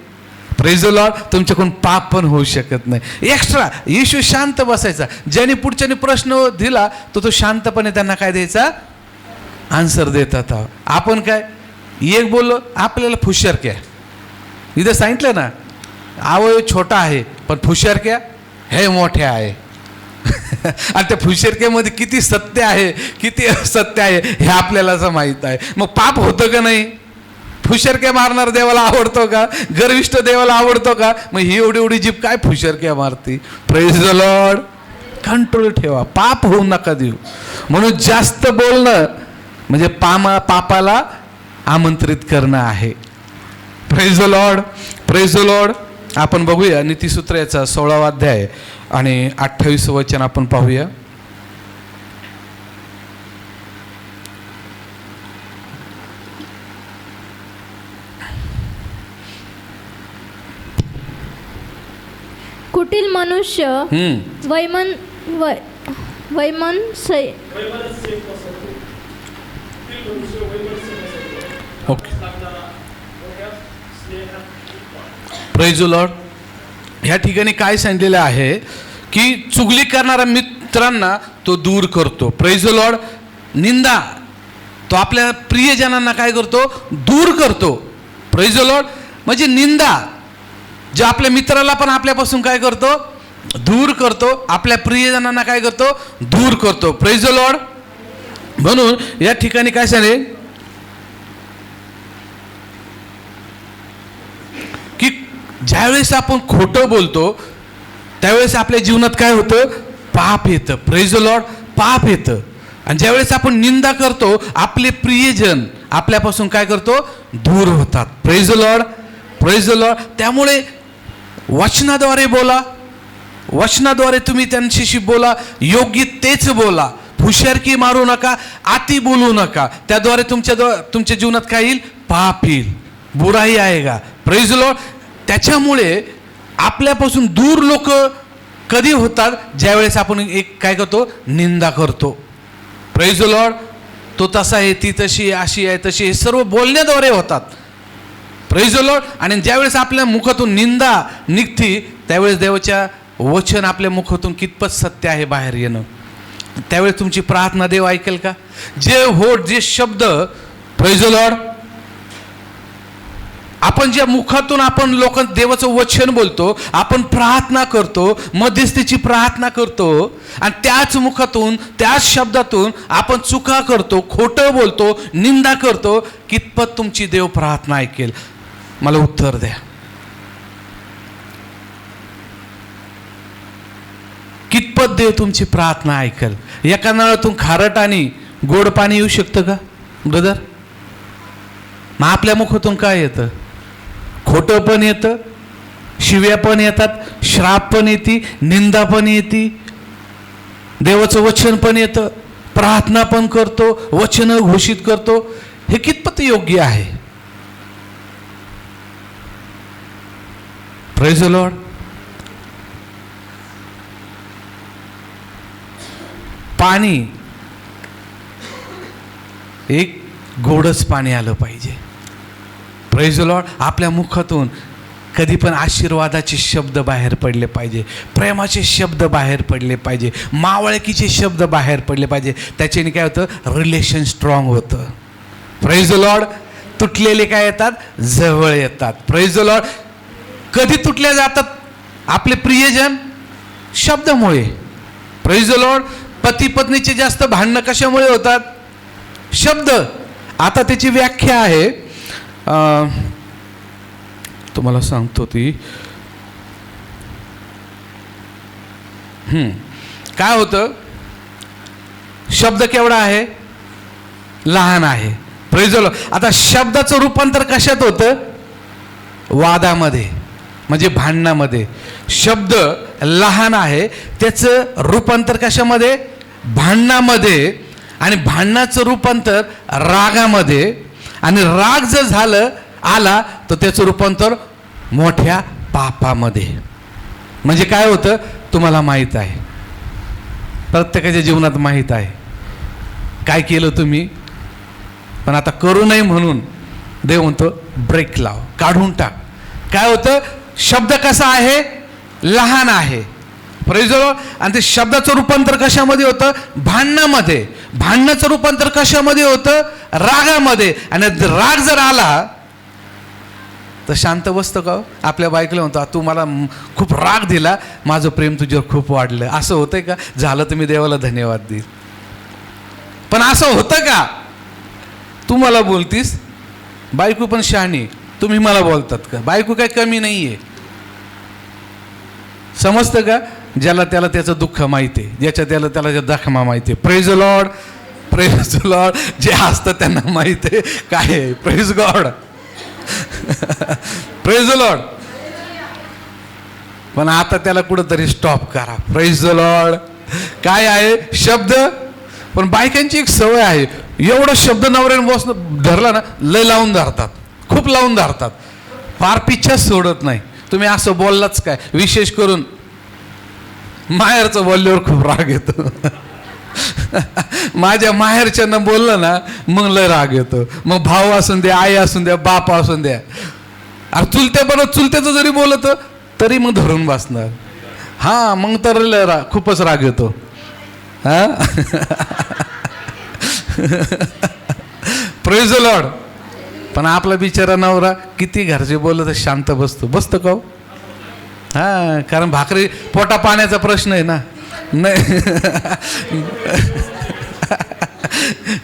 Praise the Lord. तुमच्याकडून पाप पण होऊ शकत नाही. एक्स्ट्रा येशू शांत बसायचा. ज्याने पुढच्याने प्रश्न दिला तो शांतपणे त्यांना काय द्यायचा, आन्सर देतात. आपण काय एक बोललो, आपल्याला फुशरक्या, इथं सांगितलं ना, अवयव छोटा आहे पण फुशरक्या हे मोठ्या आहे. आणि त्या फुशरक्यामध्ये किती सत्य आहे, किती असत्य आहे हे आपल्यालाच माहीत आहे. मग पाप होतं का नाही? फुशरक्या मारणार देवाला आवडतो का? गर्विष्ठ देवाला आवडतो का? मग ही एवढी जीभ काय फुशरक्या मारती? Praise the lord. कंट्रोल ठेवा, पाप होऊ नका देऊ. म्हणून जास्त बोलणं म्हणजे पापाला आमंत्रित करणं आहे. Praise the lord. Praise the Lord. आपण बघूया नीतिसूत्र याचा 16वा अध्याय आणि 28 वचन आपण पाहूया. कुटील मनुष्य वैमनस्य ओके, प्रेज द लॉर्ड. ह्या ठिकाणी काय सांगितलेलं आहे की चुगली करणाऱ्या मित्रांना तो दूर करतो. Praise the Lord. निंदा तो आपल्या प्रियजनांना काय करतो? दूर करतो. Praise the Lord. म्हणजे निंदा जे आपल्या मित्राला पण आपल्यापासून काय करतो? दूर करतो. आपल्या प्रियजनांना काय करतो? दूर करतो. Praise the lord. म्हणून या ठिकाणी काय सांगेल की ज्यावेळेस आपण खोटं बोलतो त्यावेळेस आपल्या जीवनात काय होतं? पाप येतं. Praise the Lord. पाप येतं. आणि ज्यावेळेस आपण निंदा करतो आपले प्रियजन आपल्यापासून काय करतो? दूर होतात. Praise the lord. Praise the Lord. त्यामुळे वचनाद्वारे बोला, वचनाद्वारे तुम्ही त्यांच्याशी बोला, योग्य तेच बोला, हुशारकी मारू नका, अति बोलू नका. त्याद्वारे तुमच्या जीवनात काय येईल? पाप येईल, बुराई आएगा. Praise the Lord. त्याच्यामुळे आपल्यापासून दूर लोक कधी होतात? ज्यावेळेस आपण एक काय करतो? निंदा करतो. Praise the Lord. तो तसा आहे, ती तशी, अशी आहे, तशी, हे सर्व बोलण्याद्वारे होतात. Praise the lord. आणि ज्यावेळेस आपल्या मुखातून निंदा निघते त्यावेळेस देवाच्या वचन आपल्या मुखातून कितपत सत्य आहे बाहेर येणं, त्यावेळेस तुमची प्रार्थना देव ऐकेल का? जे शब्द प्रेज द लॉर्ड आपण ज्या मुखातून आपण देवाचं वचन बोलतो, आपण प्रार्थना करतो, मध्यस्थीची प्रार्थना करतो, आणि त्याच मुखातून त्याच शब्दातून आपण चुका करतो, खोटं बोलतो, निंदा करतो, कितपत तुमची देव प्रार्थना ऐकेल? मला उत्तर द्या. कितपत देव तुमची प्रार्थना ऐकेल? एका नळातून खारट आणि गोड पाणी येऊ शकतं का ब्रदर? मग आपल्या मुखातून काय येतं? खोटं पण येतं, शिव्या पण येतात, श्राप पण येते, निंदा पण येते, देवाचं वचन पण येतं, प्रार्थना पण करतो, वचन घोषित करतो. हे कितपत योग्य आहे? Praise the Lord. पाणी एक गोडच पाणी आलं पाहिजे. Praise the Lord. आपल्या मुखातून कधी पण आशीर्वादाचे शब्द बाहेर पडले पाहिजे, प्रेमाचे शब्द बाहेर पडले पाहिजे, मावळकीचे शब्द बाहेर पडले पाहिजे. त्याच्याने काय होतं? रिलेशन स्ट्रॉंग होतं. Praise the lord. तुटलेले काय येतात? जवळ येतात. Praise the lord. कधी तुटल्या जातात आपले प्रियजन? शब्दामुळे. Praise the lord. पती पत्नीचे जास्त भांडणं कशामुळे होतात? शब्द. आता त्याची व्याख्या आहे, तुम्हाला सांगतो ती. काय होतं? शब्द केवढा आहे? लहान आहे. Praise the Lord. आता शब्दाचं रूपांतर कशात होतं? वादामध्ये, म्हणजे भांडणामध्ये. शब्द लहान आहे, त्याचं रूपांतर कशामध्ये? भांडणामध्ये. आणि भांडणाचं रूपांतर रागामध्ये. आणि राग जर आला तर त्याचं रूपांतर मोठ्या पापामध्ये. म्हणजे काय होतं? तुम्हाला माहीत आहे, प्रत्येकाच्या जीवनात माहीत आहे काय केलं तुम्ही, पण आता करू नये म्हणून देव म्हणतो ब्रेक लाव, काढून टाक. काय होतं? शब्द कसा आहे? लहान आहे. Praise the lord. आणि ते शब्दाचं रूपांतर कशामध्ये होतं? भांडणामध्ये. भांडणाचं रूपांतर कशामध्ये होतं? रागामध्ये. आणि राग जर आला तर शांत बसतं का? आपल्या बायकोला म्हणतो तू मला खूप राग दिला, माझं प्रेम तुझ्यावर खूप वाढलं. असं होतंय का? झालं तर मी देवाला धन्यवाद देईल. पण असं होतं का? तू मला बोलतीस, बायको पण शहाणी, तुम्ही मला बोलतात का? बायको काय कमी नाही आहे. समजतं का? ज्याला त्याला त्याचं दुःख माहिती आहे, ज्याच्या त्याला त्याला जखमा माहिती आहे. Praise the lord. Praise the Lord. जे असतं त्यांना माहिती आहे काय आहे. Praise God. Praise the Lord. पण आता त्याला कुठंतरी स्टॉप करा. Praise the Lord. काय आहे शब्द. पण बायकांची एक सवय आहे, एवढं शब्द नवऱ्याने बसणं धरला ना, लय लावून धरतात, खूप लावून धरतात, फार पिच्छाच सोडत नाही. तुम्ही असं बोललाच काय, विशेष करून माहेरचं बोलल्यावर खूप राग येतो. माझ्या माहेरच्यानं बोललं ना मग लय राग येतो. मग भाऊ असून द्या, आई असून द्या, बाप असून द्या. अरे चुलत्याचं जरी बोलत तरी मग धरून बसणार. हा मग तर लय खूपच राग येतो. हा प्रेज द लॉर्ड. पण आपला बिचारा नवरा किती घरचे बोललं तर शांत बसतो का? हा, कारण भाकरी पोटा पाण्याचा प्रश्न आहे ना.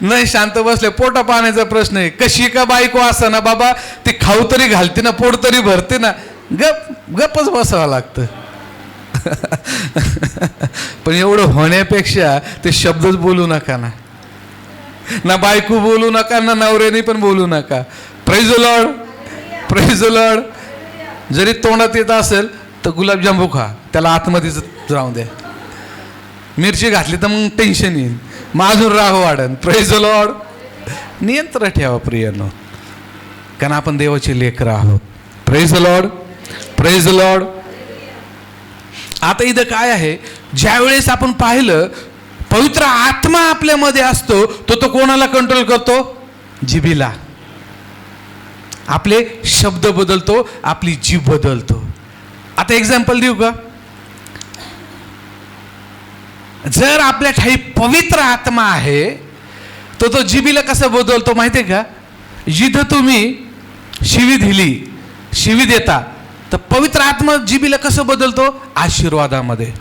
नाही शांत बसले, पोटा पाण्याचा प्रश्न आहे. कशी का बायको असा ना बाबा, ती खाऊ तरी घालते ना, पोट तरी भरते ना, गप्पच बसावं लागतं. पण एवढं होण्यापेक्षा ते शब्दच बोलू नका ना बायको बोलू नका, ना नवऱ्याने पण बोलू नका. Praise the lord. Praise the Lord. जरी तोंडात येत असेल तर गुलाबजामू खा, त्याला आतमध्येच जाऊ द्या. मिरची घातली तर मग टेन्शन येईल, मग अजून राग वाढेल. Praise the Lord. नियंत्रण ठेवा प्रियांनो, कारण आपण देवाचे लेकरं आहोत. Praise the lord. Praise the Lord. आता इथं काय आहे, ज्यावेळेस आपण पाहिलं पवित्र आत्मा आपल्यामध्ये असतो, तो कोणाला कंट्रोल करतो? जिभेला. आपले शब्द बदलतो, आपली जीभ बदलतो. आता एक्झाम्पल देऊ का? जर आपल्या ठाई पवित्र आत्मा आहे तो जिभेला कसं बदलतो माहिती आहे का? जिथं तुम्ही शिवी देता तर पवित्र आत्मा जिभेला कसं बदलतो? आशीर्वादामध्ये.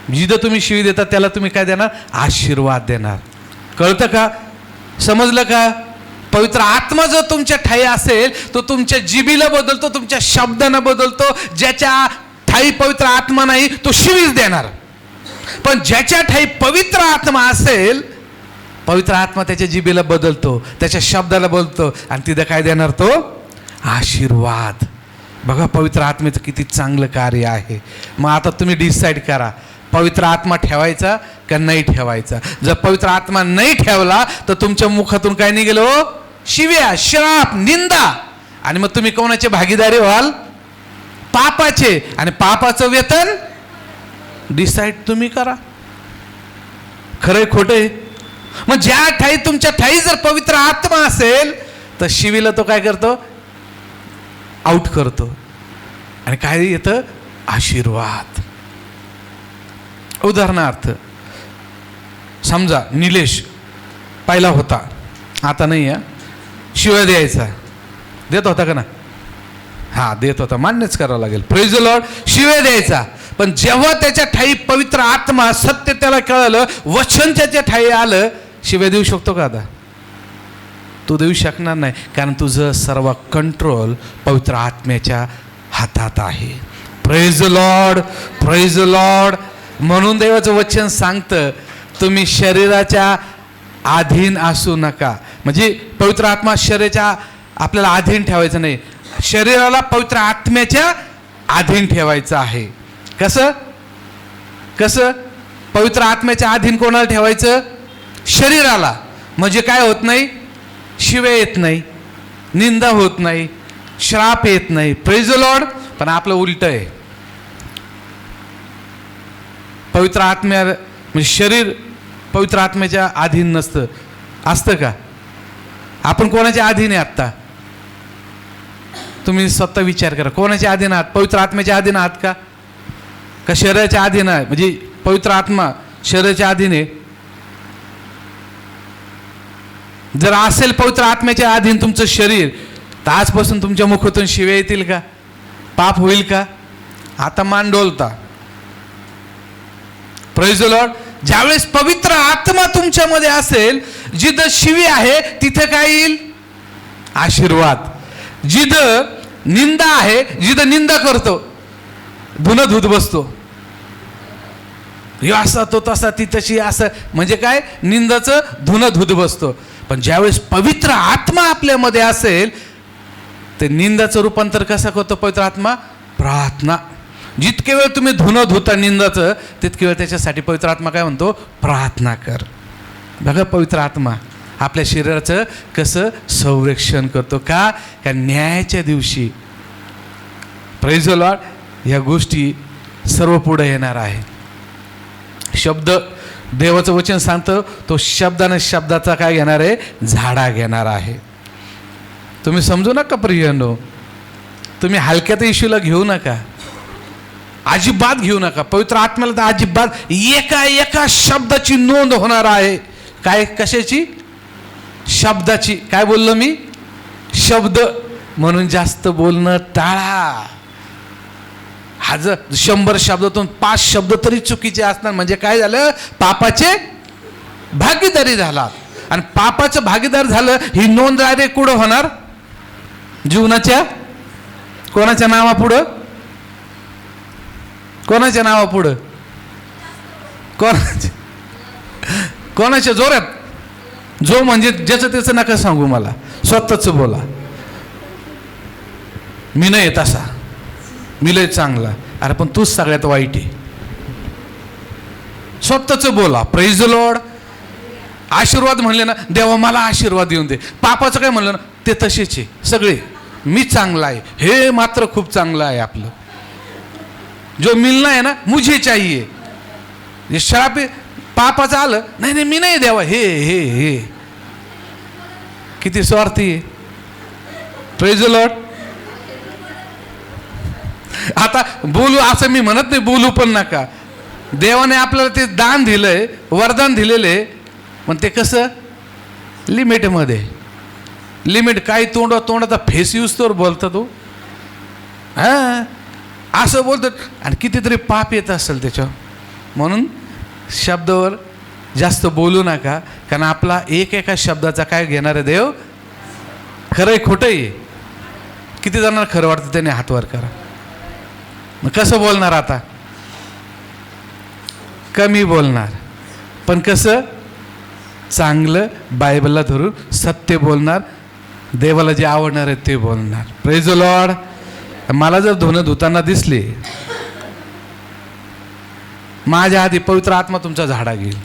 जिथं तुम्ही शिवी देता त्याला तुम्ही काय देणार? आशीर्वाद देणार. कळतं का? समजलं का? पवित्र आत्मा जर तुमच्या ठाई असेल तो तुमच्या जिभेला बदलतो, तुमच्या शब्दांना बदलतो. ज्याच्या ठाई पवित्र आत्मा नाही तो शिवीच देणार. पण ज्याच्या ठाई पवित्र आत्मा असेल, पवित्र आत्मा त्याच्या जिभेला बदलतो, त्याच्या शब्दाला बदलतो, आणि तिथं काय देणार? तो आशीर्वाद. बघा पवित्र आत्मेचं किती चांगलं कार्य आहे. मग आता तुम्ही डिसाईड करा, पवित्र आत्मा ठेवायचा का नाही ठेवायचा. जर पवित्र आत्मा नाही ठेवला तर तुमच्या मुखातून काय निघेल? शिव्या, श्राप, निंदा. आणि मग तुम्ही कोणाचे भागीदारी व्हाल? पापाचे. आणि पापाचं वेतन डिसाईड तुम्ही करा, खरंय खोटंय. मग ज्या ठाई तुमच्या ठाई जर पवित्र आत्मा असेल तर शिवीला तो काय करतो? आउट करतो. आणि काय येतं? आशीर्वाद. उदाहरणार्थ समजा निलेश पहिला होता, आता नाही आहे, शिव्या द्यायचा. देत होता का ना? हा देत होता, मान्यच करावं लागेल. Praise the Lord. शिव्या द्यायचा. पण जेव्हा त्याच्या ठाई पवित्र आत्मा, सत्य त्याला कळलं, वचन त्याच्या ठाई आलं, शिव्या देऊ शकतो का? आता तू देऊ शकणार नाही, कारण तुझं सर्व कंट्रोल पवित्र आत्म्याच्या हातात आहे. Praise the lord. Praise the lord. म्हणून देवाचं वचन सांगतं तुम्ही शरीराच्या अधीन असू नका. म्हणजे पवित्र आत्मा शरीराच्या आपल्याला अधीन ठेवायचं नाही, शरीराला पवित्र आत्म्याच्या अधीन ठेवायचं आहे. कसं? पवित्र आत्म्याच्या अधीन कोणाला ठेवायचं? शरीराला. म्हणजे काय होत नाही? शिव्या येत नाही, निंदा होत नाही, श्राप येत नाही. Praise the Lord. पण आपलं उलट आहे. पवित्र आत्म्या म्हणजे शरीर पवित्र आत्म्याच्या अधीन नसतं. असतं का? आपण कोणाच्या अधीन आहे आत्ता? तुम्ही स्वतः विचार करा, कोणाच्या अधीन आहात? पवित्र आत्म्याच्या अधीन आहात का शरीराच्या अधीन आहे? म्हणजे पवित्र आत्मा शरीराच्या अधीन आहे. जर असेल पवित्र आत्म्याच्या अधीन तुमचं शरीर, तर आजपासून तुमच्या मुखातून शिव्या येतील का? पाप होईल का? आता मान डोलता. Praise the Lord. ज्यावेळेस पवित्र आत्मा तुमच्यामध्ये असेल, जिथं शिवी आहे तिथे काय येईल? आशीर्वाद. जिथं निंदा आहे, जिथं निंदा करतो, धुणं धुत बसतो, हे असा तो तसा ती तशी, असं म्हणजे काय? निंदाचं धुणं धुत बसतो. पण ज्यावेळेस पवित्र आत्मा आपल्यामध्ये असेल, ते निंदाचं रूपांतर कसं करतो पवित्र आत्मा? प्रार्थना. जितके वेळ तुम्ही धुणं धुता निंदाचं, तितके वेळ त्याच्यासाठी पवित्र आत्मा काय म्हणतो? प्रार्थना कर. बघा पवित्र आत्मा आपल्या शरीराचं कसं संरक्षण करतो. का न्यायाच्या दिवशी प्रेज द लॉर्ड या गोष्टी सर्व पुढे येणार आहे. शब्द देवाचं वचन सांगतं, तो शब्दाने शब्दाचा काय घेणार आहे? झाडा घेणार आहे. तुम्ही समजू नका प्रियनो, तुम्ही हलक्यात येशूला घेऊ नका, अजिबात घेऊ नका. पवित्र आत्म्याला तर अजिबात एका एका शब्दाची नोंद होणार आहे. काय? कशाची? शब्दाची. काय बोललो मी? शब्द. म्हणून जास्त बोलणं टाळा. 100 शब्दातून 5 शब्द तरी चुकीचे असणार म्हणजे काय झालं? पापाचे भागीदारी झाला. आणि पापाचं भागीदार झालं ही नोंद डायरेक्ट कुठं होणार? जीवनाच्या कोणाच्या नावापुढं? कोणाच्या नावापुढं? कोणाच्या जोरात? जो म्हणजे ज्याचं त्याचं नका सांगू मला, स्वतःच बोला. मी नाही तसा, मी लय चांगला. अरे पण तूच सगळ्यात वाईट आहे. स्वतःच बोला. Praise the Lord. आशीर्वाद म्हणले ना, देवा मला आशीर्वाद देऊन दे. पापाचं काय म्हणलं ना, ते तसेच आहे सगळे. मी चांगला आहे, हे मात्र खूप चांगलं आहे आपलं. जो मिलना है ना मुझे चाहिए. जे श्राप पापाचं आलं, नाही नाही मी नाही देवा, हे हे हे किती स्वार्थी आहे. Praise the Lord. आता बोलू असं मी म्हणत नाही, बोलू पण नका. देवाने आपल्याला ते दान दिलंय, वरदान दिलेले, पण ते कसं? लिमिटमध्ये. लिमिट. काही तोंडाचा फेस यूज तर बोलता तो, हां असं बोलतात. आणि कितीतरी पाप येत असेल त्याच्यावर. म्हणून शब्दावर जास्त बोलू नका, कारण आपला एका शब्दाचा काय घेणार आहे देव? खरं आहे खोटं आहे? किती जणांना खरं वाटतं त्याने हात वर करा. मग कसं बोलणार आता? कमी बोलणार, पण कसं? चांगलं बायबलला धरून सत्य बोलणार, देवाला जे आवडणार आहे ते बोलणार. Praise the Lord. मला जर धुणं धुताना दिसले, माझ्या आधी पवित्र आत्मा तुमचा झाडा घेईल.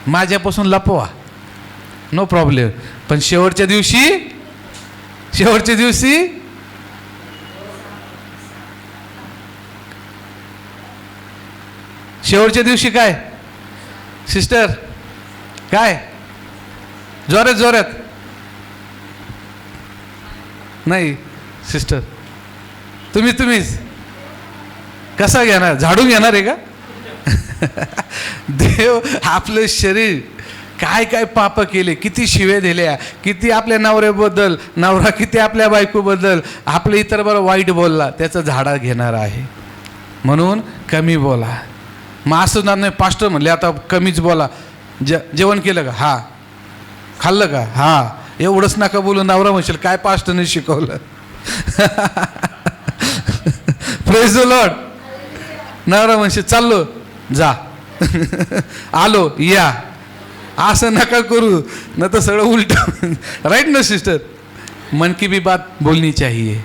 माझ्यापासून लपवा, नो प्रॉब्लेम. पण शेवटच्या दिवशी काय सिस्टर? काय? जोरात नाही सिस्टर, तुम्हीच कसा घेणार? झाडून घेणार आहे का? देव आपलं शरीर काय काय पाप केले, किती शिवे दिल्या, किती आपल्या नवऱ्याबद्दल, नवरा किती आपल्या बायकोबद्दल, आपल्या इतर बरं वाईट बोलला, त्याचं झाडा घेणार आहे. म्हणून कमी बोला. मग असं नाही पास्टर म्हणले आता कमीच बोला. जेवण केलं का? हा. खाल्लं का? हा. एवढंच नका बोलू. नवरा म्हणशील काय पास्टरने शिकवलं. Praise the Lord. नवरा म्हणशील चाललो जा, आलो या. असं नका करू, न तर सगळं उलट. राईट ना सिस्टर? मन की भी बात बोलनी चाहिए.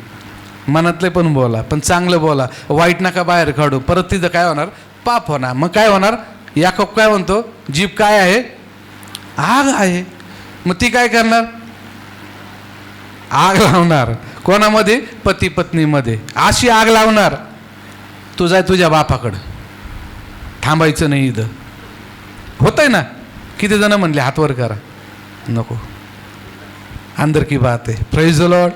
मनातले पण बोला, पण चांगलं बोला. वाईट नका बाहेर काढू. परत तिथं काय होणार? पाप होणार. मग काय होणार? याकोब काय म्हणतो? जीभ काय आहे? आग आहे. मग ती काय करणार? आग लावणार. कोणामध्ये? पती पत्नीमध्ये. अशी आग लावणार. तू जाय तुझ्या बापाकडं, थांबायचं नाही इथं. होतंय ना? किती जण म्हणले हात वर करा? नको, अंदर की बात आहे. Praise the lord.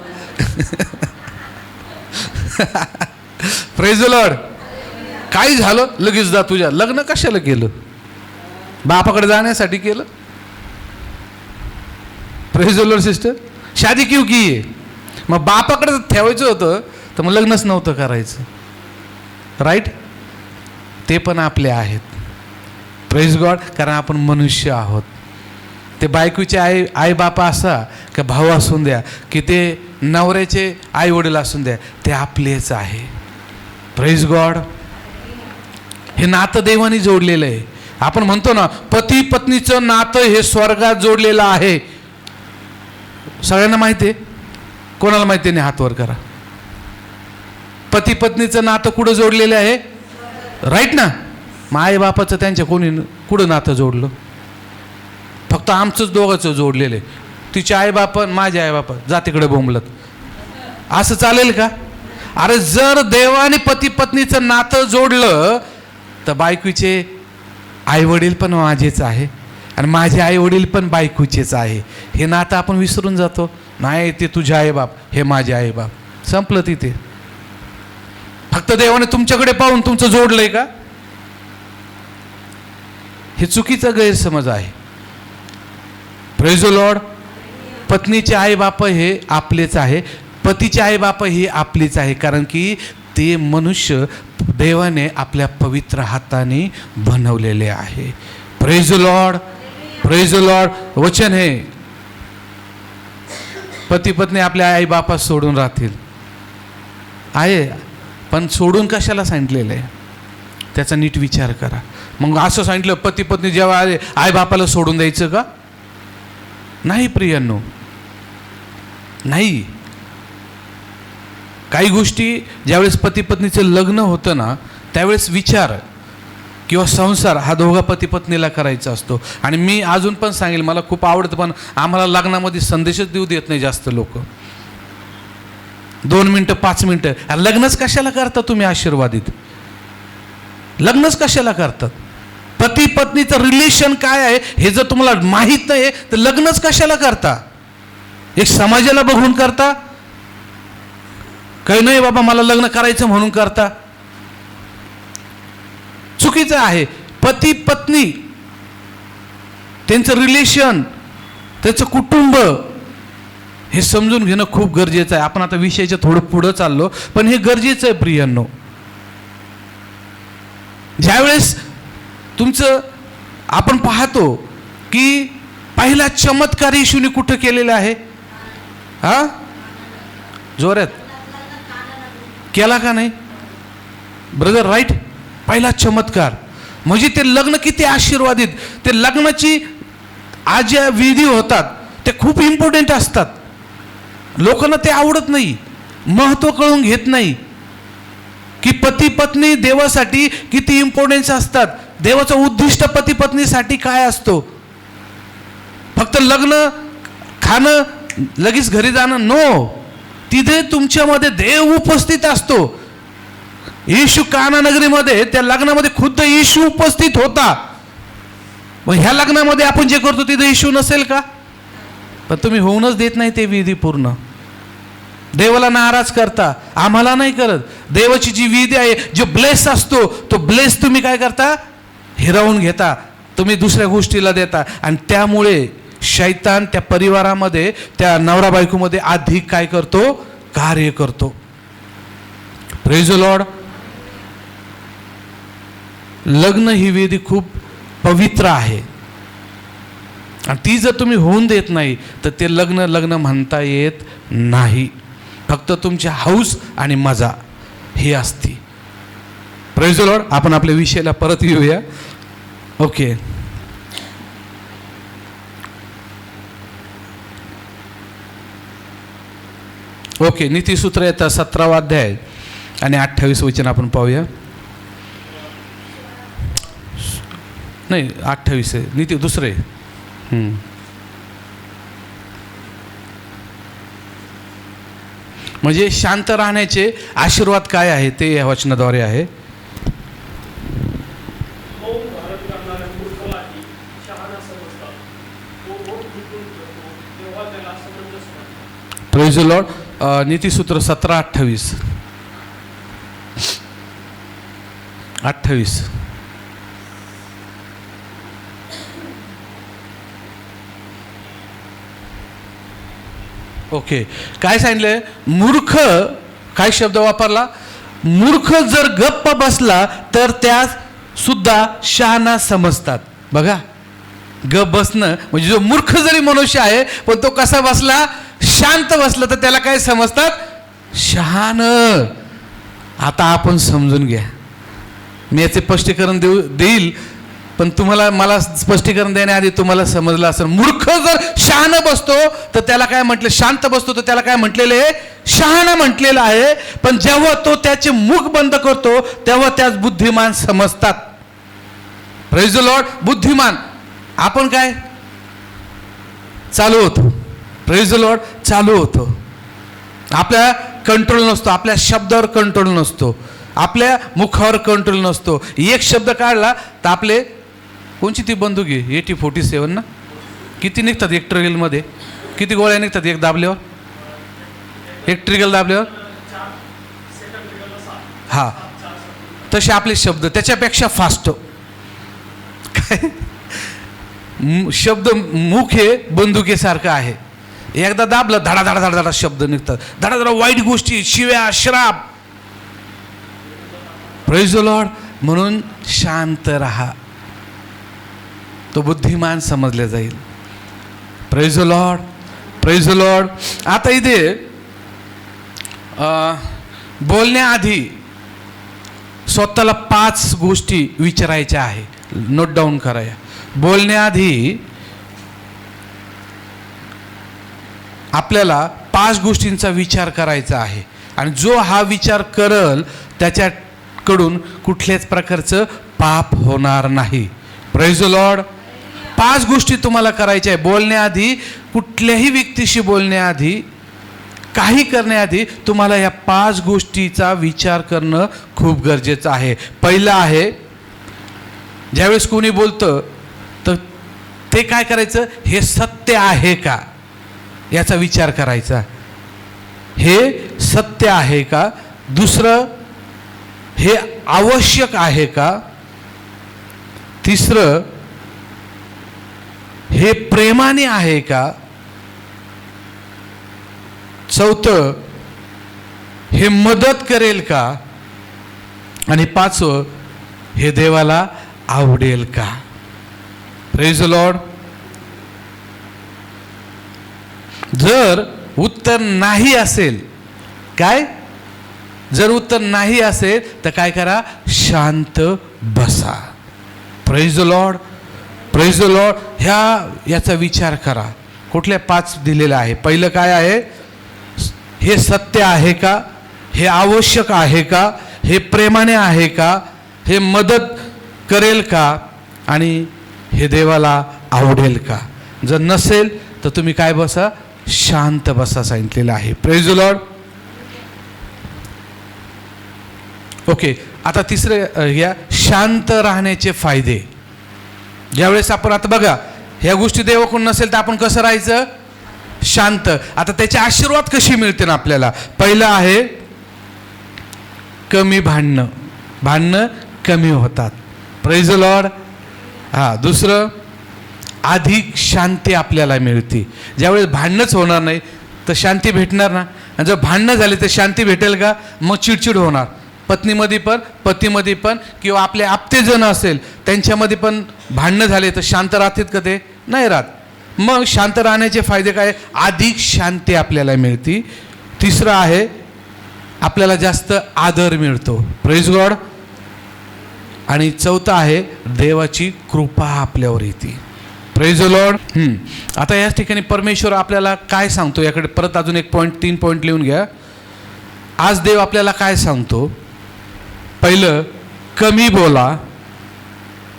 Praise the Lord. काही झालं लगेच जा तुझ्या. लग्न कशाला केलं? बापाकडे जाण्यासाठी केलं. Praise the lord sister. शादी क्यों की आहे? मग बापाकडे ठेवायचं होतं तर मग लग्नच नव्हतं करायचं. राईट? ते पण आपले आहेत. Praise God. कारण आपण मनुष्य आहोत. ते बायकोचे आई बापा असा का भाऊ असून द्या, की ते नवऱ्याचे आई वडील असून द्या, ते आपलेच आहे. Praise God. हे नातं देवाने जोडलेलं आहे. आपण म्हणतो ना पती पत्नीचं नातं हे स्वर्गात जोडलेलं आहे. सगळ्यांना माहिती आहे? कोणाला माहिती नाही हात वर करा. पती पत्नीचं नातं कुठं जोडलेलं आहे? राईट ना. मग आई बापाचं त्यांच्या कोणी कुठं नातं जोडलं? फक्त आमचंच दोघांचं जोडलेलं आहे. तिचे आईबाप माझे आईबाप जा तिकडे बोंबलत. असं चालेल का? अरे जर देवाने पती पत्नीचं नातं जोडलं तर बायकोचे आई वडील पण माझेच आहे आणि माझे आई वडील पण बायकोचेच आहे. हे नातं आपण विसरून जातो. नाही, ते तुझे आईबाप, हे माझे आईबाप. संपलं तिथे. फक्त देवाने तुमच्याकडे पाहून तुमचं जोडलंय का? हे चुकीचा गैरसमज आहे. Praise the Lord. पत्नीचे आई बाप हे आपलेच आहे, पतीचे आई बाप हे आपलेच आहे, कारण की ते मनुष्य देवाने आपल्या पवित्र हाताने बनवलेले आहे. Praise the lord, praise the Lord. वचन हे पती पत्नी आपल्या आई बापास सोडून राहतील आहे, पण सोडून कशाला सांगितलेलं आहे त्याचा नीट विचार करा. मग असं सांगितलं पती पत्नी जेव्हा आले आई बापाला सोडून द्यायचं का? नाही प्रियांनो, नाही. काही गोष्टी ज्यावेळेस पती पत्नीचं लग्न होतं ना त्यावेळेस विचार किंवा संसार हा दोघा पती पत्नीला करायचा असतो. आणि मी अजून पण सांगेल, मला खूप आवडतं, पण आम्हाला लग्नामध्ये संदेशच देऊ देत नाही जास्त लोक. 2 मिनटं 5 मिनटं. लग्नच कशाला करता तुम्ही आशीर्वादित? लग्नच कशाला करतात? पती पत्नीचं रिलेशन काय आहे हे जर तुम्हाला माहीत नाही तर लग्नच कशाला करता? एक समाजाला बघून करता? काही नाही बाबा मला लग्न करायचं म्हणून करता. चुकीचं आहे. पती पत्नी त्यांचं रिलेशन, त्याचं कुटुंब हे समजून घेणं खूप गरजेचं आहे. आपण आता विषयाच्या थोडं पुढं चाललो, पण हे गरजेचं आहे प्रियांनो. ज्यावेळेस तुमचं आपण पाहतो की पहिला चमत्कार येशूने कुठं केलेला आहे? हा, जोरात केला का नाही ब्रदर? राईट. पहिला चमत्कार म्हणजे ते लग्न किती आशीर्वादित. ते लग्नाची आज ज्या विधी होतात ते खूप इम्पॉर्टंट असतात. लोकांना ते आवडत नाही, महत्त्व कळून घेत नाही की पती पत्नी देवासाठी किती इम्पॉर्टन्स असतात. देवाचं उद्दिष्ट पती पत्नीसाठी काय असतो? फक्त लग्न, खाणं, लगेच घरी जाणं? नो. तिथे तुमच्यामध्ये देव उपस्थित असतो. येशू काना नगरीमध्ये त्या लग्नामध्ये खुद्द येशू उपस्थित होता. मग ह्या लग्नामध्ये आपण जे करतो तिथे येशू नसेल का? पण तुम्ही होऊनच देत नाही ते विधी पूर्ण. देवाला नाराज करता, आम्हाला नाही करत. देवाची जी विधी आहे, जो ब्लेस असतो तो ब्लेस तुम्ही काय करता? हिरावून घेता, तुम्ही दुसऱ्या गोष्टीला देता. आणि त्यामुळे शैतान त्या परिवारामध्ये, त्या नवरा बायकोमध्ये अधिक काय करतो? कार्य करतो. Praise the Lord. लग्न ही विधी खूप पवित्र आहे आणि ती जर तुम्ही होऊन देत नाही तर ते लग्न म्हणता येत नाही. फक्त तुमची हौस आणि मजा ही असती. Praise the Lord. आपण आपल्या विषयाला परत येऊया. ओके. ओके, नीतिसूत्र येतात 17वा अध्याय आणि 28 वचन आपण पाहूया. नाही 28 आहे, नीती दुसरे. म्हणजे शांत राहण्याचे आशीर्वाद काय आहे ते या वचनाद्वारे आहे. Praise the lord. नीतिसूत्र 17:28. ओके. काय सांगितलंय? मूर्ख, काय शब्द वापरला? मूर्ख जर गप्प बसला तर त्यास सुद्धा शहाणा समजतात. बघा, गप बसणं म्हणजे जो मूर्ख जरी मनुष्य आहे पण तो कसा बसला? शांत बसला तर त्याला काय समजतात? शहाण. आता आपण समजून घ्या, मी याचे स्पष्टीकरण देईल. पण तुम्हाला मला स्पष्टीकरण देण्याआधी तुम्हाला समजलं असेल, मूर्ख जर शहाणा बसतो तर त्याला काय म्हटलं, शांत बसतो तर त्याला काय म्हटलेलं आहे, शहाणा म्हटलेलं आहे. पण जेव्हा तो त्याचे मुख बंद करतो तेव्हा त्याच बुद्धिमान समजतात. Praise the Lord. बुद्धिमान आपण काय चालू होतो, प्रेज द लॉर्ड, चालू होतो. आपल्या कंट्रोल नसतो, आपल्या शब्दावर कंट्रोल नसतो, आपल्या मुखावर कंट्रोल नसतो. एक शब्द काढला तर आपले, कोणची ती बंदूक आहे, AK-47 ना, किती निघतात एक ट्रिगलमध्ये, किती गोळ्या निघतात एक दाबल्यावर, एक ट्रिगल दाबल्यावर, हा तसे आपले शब्द त्याच्यापेक्षा फास्ट. काय शब्द, मुख हे बंदुकीसारखं आहे. एकदा दाबलं धडा धडा धडा धडा शब्द निघतात, धडा धडा वाईट गोष्टी, शिव्या, श्राप. Praise the lord. म्हणून शांत राहा, तो बुद्धिमान समजले जाईल. Praise the lord, praise the Lord. आता इथे बोलण्याआधी स्वतःला 5 गोष्टी विचारायच्या आहे, नोट डाऊन कराया. बोलण्याआधी आपल्याला 5 गोष्टींचा विचार करायचा आहे, आणि जो हा विचार करल त्याच्याकडून कुठल्याच प्रकारचं पाप होणार नाही. Praise the Lord. 5 गोष्टी तुम्हाला करायच्या आहे बोलण्याआधी. कुठल्याही व्यक्तीशी बोलण्याआधी, काही करण्याआधी तुम्हाला या 5 गोष्टीचा विचार करणं खूप गरजेचं आहे. पहिलं आहे, ज्यावेळेस कोणी बोलतं तर ते काय करायचं, हे सत्य आहे का याचा विचार करायचा, हे सत्य आहे का. दुसरं, हे आवश्यक आहे का. तिसरं, हे प्रेमाने आहे का. चौथं, हे मदत करेल का. आणि 5वं, हे देवाला आवडेल का. Praise the Lord. जर उत्तर नाही असेल, काय, जर उत्तर नाही असेल तर काय करा, शांत बसा. Praise the lord, praise the Lord. याचा विचार करा. कुठल्या 5 दिलेला आहे. पहिलं काय आहे, हे सत्य आहे का, हे आवश्यक आहे का, हे प्रेमाने आहे का, हे मदत करेल का, आणि हे देवाला आवडेल का. जर नसेल तर तुम्ही काय बसा, शांत बसा सांगितलेलं आहे. Praise the Lord. ओके. आता तिसरं या शांत राहण्याचे फायदे. ज्यावेळेस आपण, आता बघा, ह्या गोष्टी देवाकडून नसेल तर आपण कसं राहायचं, शांत. आता त्याचे आशीर्वाद कशी मिळते ना आपल्याला. पहिलं आहे, कमी भांडणं, भांडणं कमी होतात. Praise the Lord. हा. दुसरं, अधिक शांती आपल्याला मिळते. ज्यावेळेस भांडणंच होणार नाही तर शांती भेटणार ना. आणि जर भांडणं झाली तर शांती भेटेल का, मग चिडचिड होणार. पत्नीमध्ये पण, पतीमध्ये पण, किंवा आपले आप्तेजण असेल त्यांच्यामध्ये पण भांडणं झाले तर शांत राहतात का, ते नाही राहत. मग शांत राहण्याचे फायदे काय, अधिक शांती आपल्याला मिळते. तिसरं आहे, आपल्याला जास्त आदर मिळतो. Praise God. आणि चौथं आहे, देवाची कृपा आपल्यावर येते. Praise the Lord. आता याच ठिकाणी परमेश्वर आपल्याला काय सांगतो, याकडे परत अजून 3 पॉईंट लिहून घ्या. आज देव आपल्याला काय सांगतो. पहिलं, कमी बोला.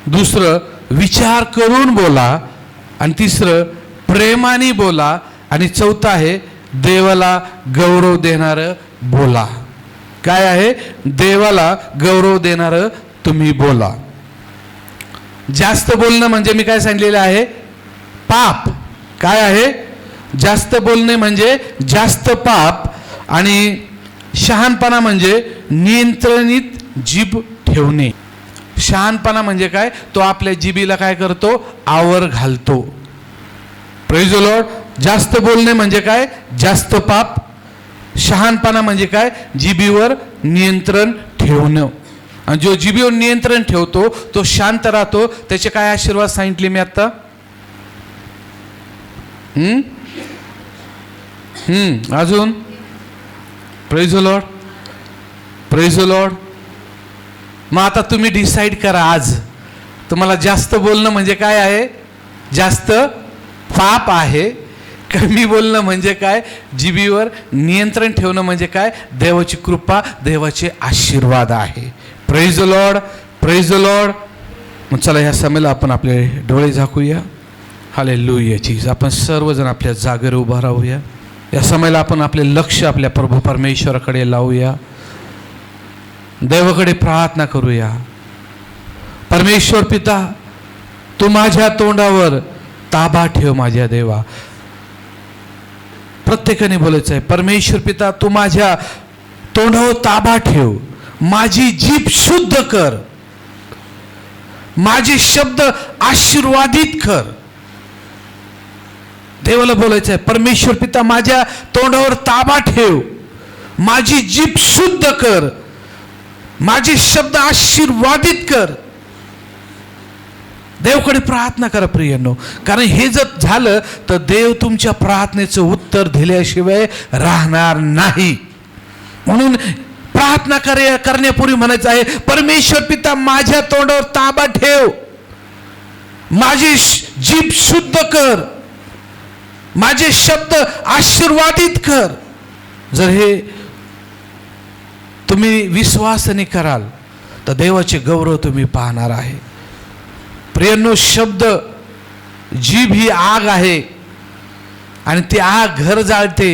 दुसरं, विचार करून बोला. आणि तिसरं, प्रेमाने बोला. आणि चौथं आहे, देवाला गौरव देणारं बोला. काय आहे, देवाला गौरव देणारं तुम्ही बोला. जास्त बोलणं म्हणजे मी काय सांगितलेलं आहे, पाप. काय आहे, जास्त बोलणे म्हणजे जास्त पाप. आणि शहाणपणा म्हणजे नियंत्रणित जीभ ठेवणे. शहाणपणा म्हणजे काय, तो आपल्या जिभीला काय करतो, आवर घालतो. Praise the Lord. जास्त बोलणे म्हणजे काय, जास्त पाप. शहाणपणा म्हणजे काय, जिभीवर नियंत्रण ठेवणं. आणि जो जिभीवर नियंत्रण ठेवतो तो शांत राहतो. त्याचे काय आशीर्वाद सांगितले मी आता. अजून. Praise the lord, praise the Lord. मग आता तुम्ही डिसाईड करा आज, तुम्हाला जास्त बोलणं म्हणजे काय आहे? जास्त पाप आहे. कमी बोलणं म्हणजे काय? जिभेवर नियंत्रण ठेवणं म्हणजे काय? देवाची कृपा, देवाचे आशीर्वाद आहे. Praise the lord, praise the Lord. मग चला ह्या समयाला आपण आपले डोळे झाकूया. Hallelujah Jesus. आपण सर्वजण आपल्या जागेवर उभा राहूया. या समयाला आपण आपले लक्ष आपल्या प्रभू परमेश्वराकडे लावूया. देवाकडे प्रार्थना करूया. परमेश्वर पिता, तू माझ्या तोंडावर ताबा ठेव माझ्या देवा. प्रत्येकाने बोलायचं आहे, परमेश्वर पिता तू माझ्या तोंडावर ताबा ठेव, माझी जीभ शुद्ध कर, माझे शब्द आशीर्वादित कर. देवाला बोलायचं आहे, परमेश्वर पिता माझ्या तोंडावर ताबा ठेव, माझी जीभ शुद्ध कर, माझे शब्द आशीर्वादित कर. देवकडे प्रार्थना करा प्रियांनो, कारण हे जर झालं तर देव तुमच्या प्रार्थनेचं उत्तर दिल्याशिवाय राहणार नाही. म्हणून प्रार्थना करण्यापूर्वी म्हणायचं आहे, परमेश्वर पिता माझ्या तोंडावर ताबा ठेव, माझी जीभ शुद्ध कर, माझे शब्द आशीर्वादित कर. जर हे तुम्ही विश्वासाने कराल तर देवाचे गौरव तुम्ही पाहणार आहे. प्रियांनो, शब्द, जीभ ही आग आहे आणि ती आग घर जाळते,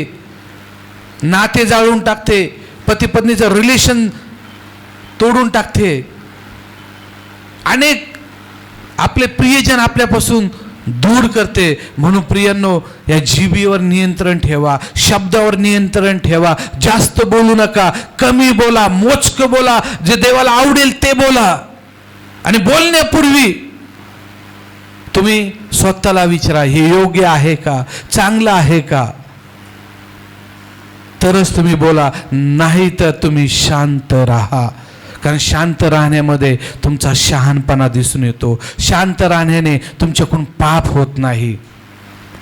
नाते जाळून टाकते, पती पत्नीचं रिलेशन तोडून टाकते. अनेक आपले प्रियजन आपल्यापासून दूर करते. म्हणून प्रियांनो, या जीभीवर नियंत्रण ठेवा, शब्दावर नियंत्रण ठेवा. जास्त बोलू नका, कमी बोला, मोजकं बोला, जे देवाला आवडेल ते बोला. आणि बोलण्यापूर्वी तुम्ही स्वतःला विचारा, हे योग्य आहे का, चांगलं आहे का, तरच तुम्ही बोला. नाही तर तुम्ही शांत राहा, कारण शांत राहण्यामध्ये तुमचा शहाणपणा दिसून येतो. शांत राहण्याने तुमच्याकडून पाप होत नाही.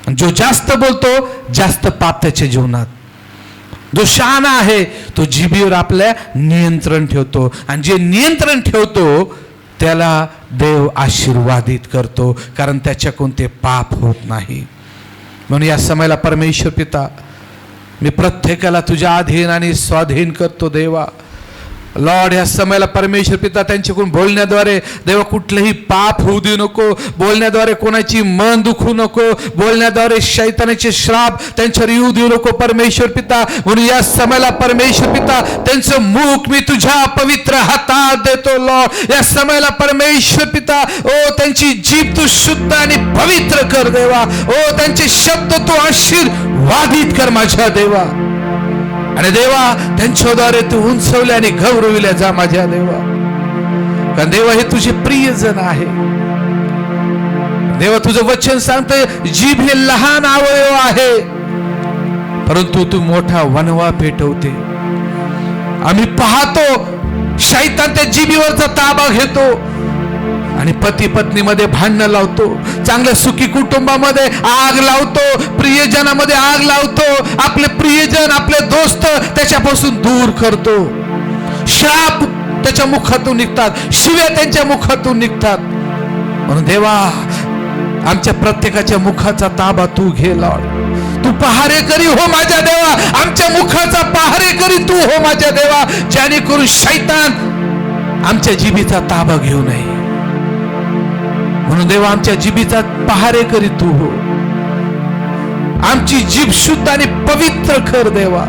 जो जास्त बोलतो जास्त पाप त्याच्या जीवनात. जो शहाणा आहे तो जिभेवर आपल्या नियंत्रण ठेवतो, आणि जे नियंत्रण ठेवतो त्याला देव आशीर्वादित करतो, कारण त्याच्याकडून ते पाप होत नाही. म्हणून या समयाला परमेश्वर पिता, मी प्रत्येकाला तुझ्या अधीन आणि स्वाधीन करतो देवा. लॉर्ड, या समयाला परमेश्वर पिता त्यांच्याकडून बोलण्याद्वारे देवा कुठलंही पाप होऊ देऊ नको, बोलण्याद्वारे कोणाची मन दुखू नको, बोलण्याद्वारे शैतानाचे श्राप त्यांच्यावर येऊ देऊ नको परमेश्वर पिता. म्हणून या समयाला परमेश्वर पिता त्यांचं मुख मी तुझ्या पवित्र हातात देतो लॉर्ड. या समयाला परमेश्वर पिता, ओ त्यांची जीभ तू शुद्ध आणि पवित्र कर देवा. ओ त्यांचे शब्द तू आशीर्वादित कर माझ्या देवा. आणि देवा, त्यांच्याद्वारे तू उंचवले आणि गौरविले जा माझ्या देवा. कारण देवा, हे तुझे प्रियजन आहे देवा. तुझं वचन सांगते, जीभ हे लहान अवयव आहे, परंतु तू मोठा वनवा पेटवते. आम्ही पाहतो शैतान त्या जिभेवरचा ताबा घेतो आणि पती पत्नीमध्ये भांडणं लावतो, चांगल्या सुखी कुटुंबामध्ये आग लावतो, प्रियजनामध्ये आग लावतो. आपले प्रियजन, आपले दोस्त त्याच्यापासून दूर करतो. शाप त्याच्या मुखातून निघतात, शिव्या त्यांच्या मुखातून निघतात. म्हणून देवा, आमच्या प्रत्येकाच्या मुखाचा ताबा तू घे लॉर्ड. तू पहारेकरी हो माझ्या देवा, आमच्या मुखाचा पहारेकरी तू हो माझ्या देवा, जेणेकरून शैतान आमच्या जिभेचा ताबा घेऊ नये. म्हणून देवा, आमच्या जिभेचा पहारेकरी तू हो. आमची जीभ शुद्ध आणि पवित्र कर देवा.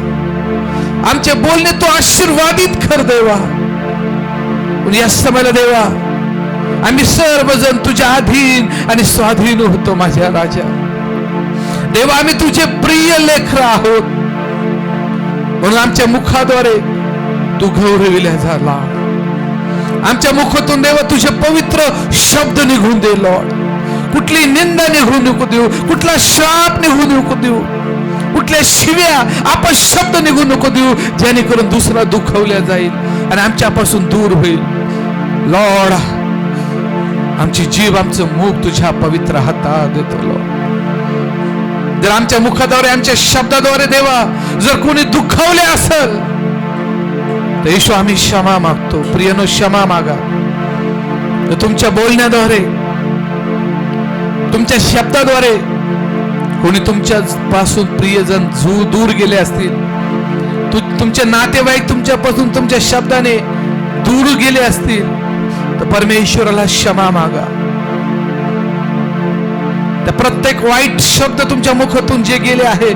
आमचे बोलणे तू आशीर्वादित कर देवा. या समयाला देवा, आम्ही सर्वजण तुझ्या अधीन आणि स्वाधीन होतो माझ्या राजा देवा. आम्ही तुझे प्रिय लेकरं आहोत, म्हणून आमच्या मुखाद्वारे तू गौरविला झाला. आमच्या मुखातून देवा तुझे पवित्र शब्द निघून दे लॉर्ड. कुठली निंदा निघून नको देऊ, कुठला श्राप निघून नको देऊ, कुठल्या शिव्या अपशब्द निघून नको देऊ, जेणेकरून दुसरा दुखवल्या जाईल आणि आमच्यापासून दूर होईल. लॉर्ड, आमची जीभ, आमचं मुख तुझ्या पवित्र हातात देतो लॉर्ड. जर आमच्या मुखाद्वारे, आमच्या शब्दाद्वारे देवा जर कोणी दुखवले असेल तर येशू आम्ही क्षमा मागतो. प्रियनो, क्षमा मागा. तुमच्या बोलण्याद्वारे, तुमच्या शब्दाद्वारे कोणी तुमच्या पासून प्रियजन दूर गेले असतील, तुमचे नातेवाईक तुमच्यापासून तुमच्या शब्दाने दूर गेले असतील, तर परमेश्वराला क्षमा मागा. त्या प्रत्येक वाईट शब्द तुमच्या मुखातून जे गेले आहे,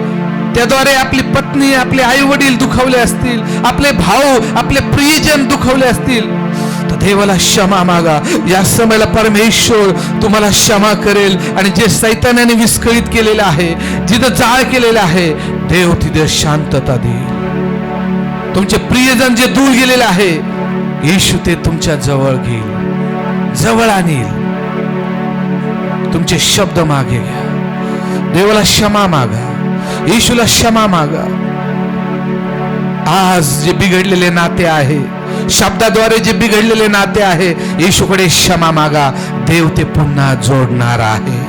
त्याद्वारे आपली पत्नी, आपले आई वडील दुखावले असतील, आपले भाऊ, आपले प्रियजन दुखावले असतील, तर देवाला क्षमा मागा. या समयाला परमेश्वर तुम्हाला क्षमा करेल आणि जे सैतानाने विस्कळीत केलेलं आहे, जिथं जाळ केलेलं आहे, देव तिथे शांतता देईल. तुमचे प्रियजन जे दूर गेलेले आहे, येशू ते तुमच्या जवळ घेईल, जवळ आणील. तुमचे शब्द मागे घ्या, देवाला क्षमा मागा, येशूला क्षमा मागा. आज जे बिघडलेले नाते आहे, शब्दाद्वारे जे बिघडलेले नाते आहे, येशूकडे क्षमा मागा, देव ते पुन्हा जोडणार आहे.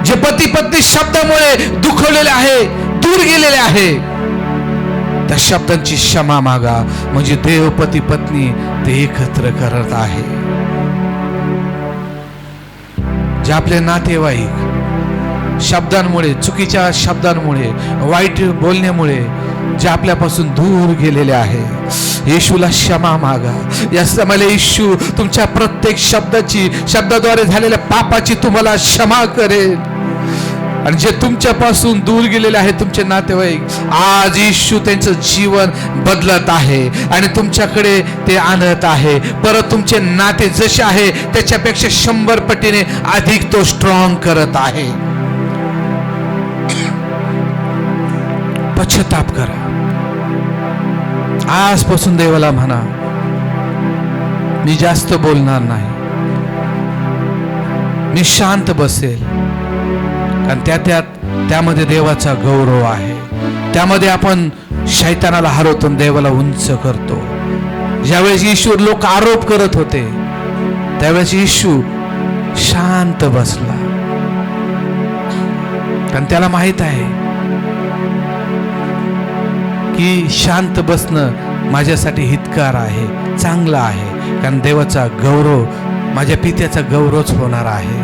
जे पती पत्नी शब्दामुळे दुखवलेले आहे, दूर गेलेले आहे, त्या शब्दांची क्षमा मागा, म्हणजे देव पती पत्नी ते एकत्र करत आहे. जे आपले नातेवाईक शब्दांमुळे, चुकीच्या शब्दांमुळे, वाईट बोलण्यामुळे जे आपल्यापासून दूर गेलेले आहे, येशूला क्षमा मागा. या समयाला येशू तुमच्या प्रत्येक शब्दाद्वारे झालेल्या पापाची तुम्हाला क्षमा करेल. आणि जे तुमच्यापासून दूर गेलेले आहे तुमचे नातेवाईक, आज येशू त्यांचं जीवन बदलत आहे आणि तुमच्याकडे ते आणत आहे. परत तुमचे नाते जसे आहे त्याच्यापेक्षा 100 पटीने अधिक तो स्ट्रॉंग करत आहे. पश्चाताप करा. आजपासून देवाला म्हणा, मी जास्त बोलणार नाही, मी शांत बसेल. कारण त्यामध्ये देवाचा गौरव आहे. त्यामध्ये आपण शैतानाला हरवतो, देवाला उंच करतो. ज्यावेळेस येशू लोक आरोप करत होते, त्यावेळेस येशू शांत बसला. कारण त्याला माहित आहे की शांत बसणं माझ्यासाठी हितकार आहे, चांगलं आहे. कारण देवाचा गौरव, माझ्या पित्याचा गौरवच होणार आहे.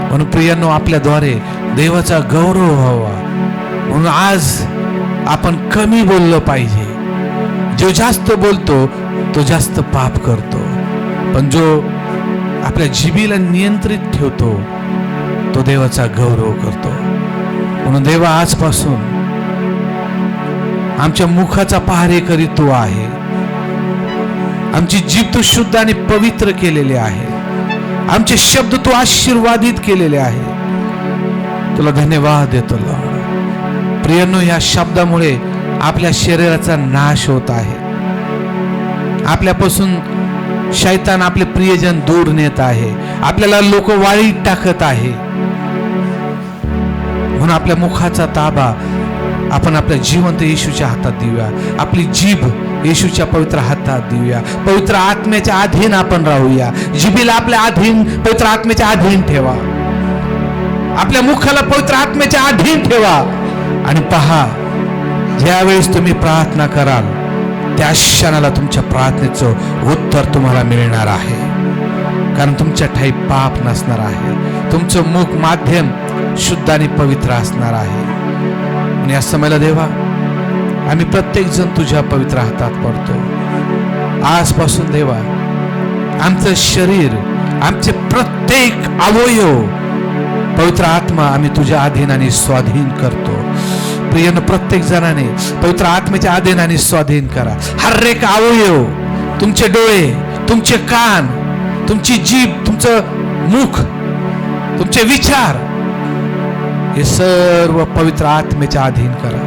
म्हणून प्रियांनो, आपल्याद्वारे देवाचा गौरव व्हावा म्हणून आज आपण कमी बोललं पाहिजे. जो जास्त बोलतो तो जास्त पाप करतो, पण जो आपल्या जिभेला नियंत्रित ठेवतो तो देवाचा गौरव करतो. म्हणून देवा आजपासून आमच्या मुखाचा पहारेकरी तो आहे. आमची जीभ तू शुद्ध आणि पवित्र केलेली आहे. आमचे शब्द तू आशीर्वादित केलेले आहे. तुला धन्यवाद देतो लॉर्ड. प्रियांनो, या शब्दामुळे आपल्या शरीराचा नाश होत आहे. आपल्यापासून शैतान आपले प्रियजन दूर नेत आहे. आपल्याला लोक वाळीत टाकत आहे. म्हणून आपल्या मुखाचा ताबा आपण आपल्या जिवंत येशूच्या हातात देऊया. आपली जीभ येशूच्या पवित्र हातात देऊया. पवित्र आत्म्याच्या अधीन आपण राहूया. जिभेला आपल्या अधीन, पवित्र आत्म्याच्या अधीन ठेवा. आपल्या मुखाला पवित्र आत्म्याच्या अधीन ठेवा. आणि पहा, ज्यावेळेस तुम्ही प्रार्थना कराल त्या क्षणाला तुमच्या प्रार्थनेचं उत्तर तुम्हाला मिळणार आहे. कारण तुमच्या ठाई पाप नसणार आहे. तुमचं मुख माध्यम शुद्ध आणि पवित्र असणार आहे. आणि या समयाला देवा, आम्ही प्रत्येक जण तुझ्या पवित्र हातात पडतो. आजपासून देवा, आमचं शरीर, आमचे प्रत्येक अवयव, पवित्र आत्मा आम्ही तुझ्या अधीन आणि स्वाधीन करतो. प्रियन, प्रत्येक जणाने पवित्र आत्म्याच्या अधीन आणि स्वाधीन करा. हर एक अवयव, तुमचे डोळे, तुमचे कान, तुमची जीभ, तुमचं मुख, तुमचे विचार, हे सर्व पवित्र आत्म्याच्या अधीन करा.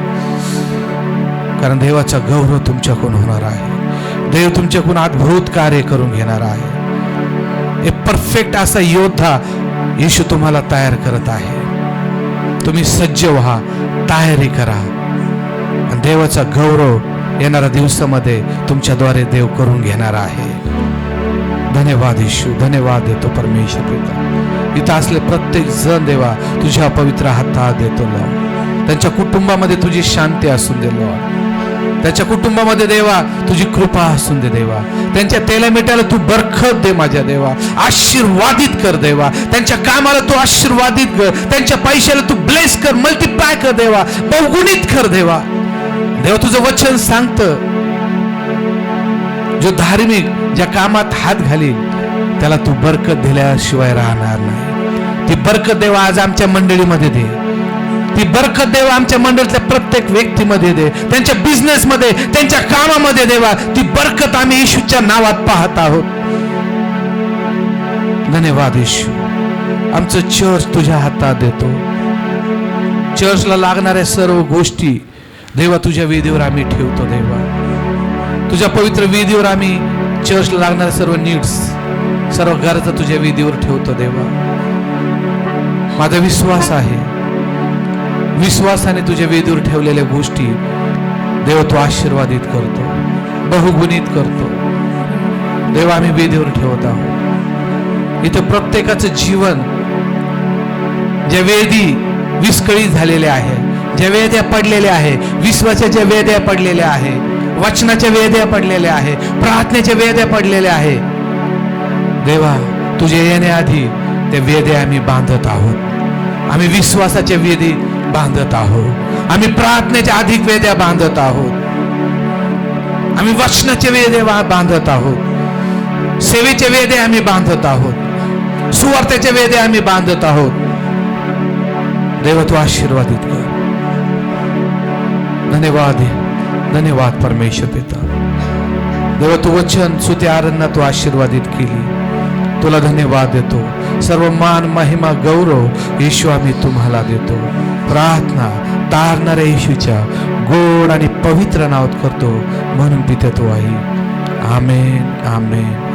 कारण देवाचा गौरव तुमच्याकडून होणार आहे. देव तुमच्याकडून अद्भुत कार्य करून घेणार आहे. एक परफेक्ट असा योद्धा येशू तुम्हाला तयार करत आहे. तुम्ही सज्ज व्हा, तयारी करा. आणि देवाचा गौरव येणाऱ्या दिवसामध्ये तुमच्याद्वारे देव करून घेणार आहे. धन्यवाद येशू, धन्यवाद देतो परमेश्वर पिता. इथं असले प्रत्येक जण देवा तुझ्या पवित्र हातात देतो लॉर्ड. त्यांच्या कुटुंबामध्ये तुझी शांती असून दे लॉर्ड. त्याच्या कुटुंबामध्ये देवा तुझी कृपा असून दे देवा. त्यांच्या तेला मिठाला तू बरकत दे माझ्या देवा. आशीर्वादित कर देवा. त्यांच्या कामाला तू आशीर्वादित कर. त्यांच्या पैशाला तू ब्लेस कर, मल्टिप्लाय कर देवा, बहुगुणित कर देवा. देवा तुझं वचन सांगतं, जो धार्मिक ज्या कामात हात घालील त्याला तू बरकत दिल्याशिवाय राहणार नाही. ती बरकत देवा आज आमच्या मंडळीमध्ये दे. ती बरकत देवा आमच्या मंडळीतल्या प्रत्येक व्यक्तीमध्ये दे, त्यांच्या बिझनेस मध्ये, त्यांच्या कामामध्ये देवा. ती बरकत आम्ही येशूच्या नावात पाहत आहोत. धन्यवाद येशू. आमचं चर्च तुझ्या हातात देतो. चर्चला लागणाऱ्या सर्व गोष्टी देवा तुझ्या वेदीवर आम्ही ठेवतो देवा. तुझ्या पवित्र वेदीवर आम्ही चर्चला लागणाऱ्या सर्व नीड्स, सर्व गरजा तुझ्या वेदीवर ठेवतो देवा. माझा विश्वास आहे, विश्वासाने तुझ्या वेदीवर ठेवलेल्या गोष्टी देवा तू आशीर्वादित करतो, बहुगुणित करतो. देवा आम्ही वेदीवर ठेवत आहोत. इथं प्रत्येकाचं जीवन, ज्या वेदी विस्कळीत झालेले आहे, ज्या वेद्या पडलेल्या आहे, विश्वाच्या ज्या वेद्या पडलेल्या आहे, वचनाच्या वेद्या पडलेल्या आहे, प्रार्थनेच्या वेद्या पडलेल्या आहे देवा, तुझे येण्याआधी त्या वेद्या आम्ही बांधत आहोत. आम्ही विश्वासाच्या वेदी बांधत आहोत. आम्ही प्रार्थनेच्या अधिक वेद्या बांधत आहोत. आम्ही वचनाचे वेद्या बांधत आहोत. सेवेचे वेद्या आम्ही बांधत आहोत. सुवार्तेचे वेद्या आम्ही बांधत आहोत. देवा तू आशीर्वादित कर. धन्यवाद, धन्यवाद परमेश्वर पिता. देवा तू वचन स्तुती आराधना तू आशीर्वादित केली, तुला धन्यवाद देतो. सर्व मान महिमा गौरव येशू आम्ही तुम्हाला देतो. प्रार्थना तारणाऱ्या येशूच्या गोड आणि पवित्र नावात करतो, म्हणून पिता तू आहे. आमेन, आमेन.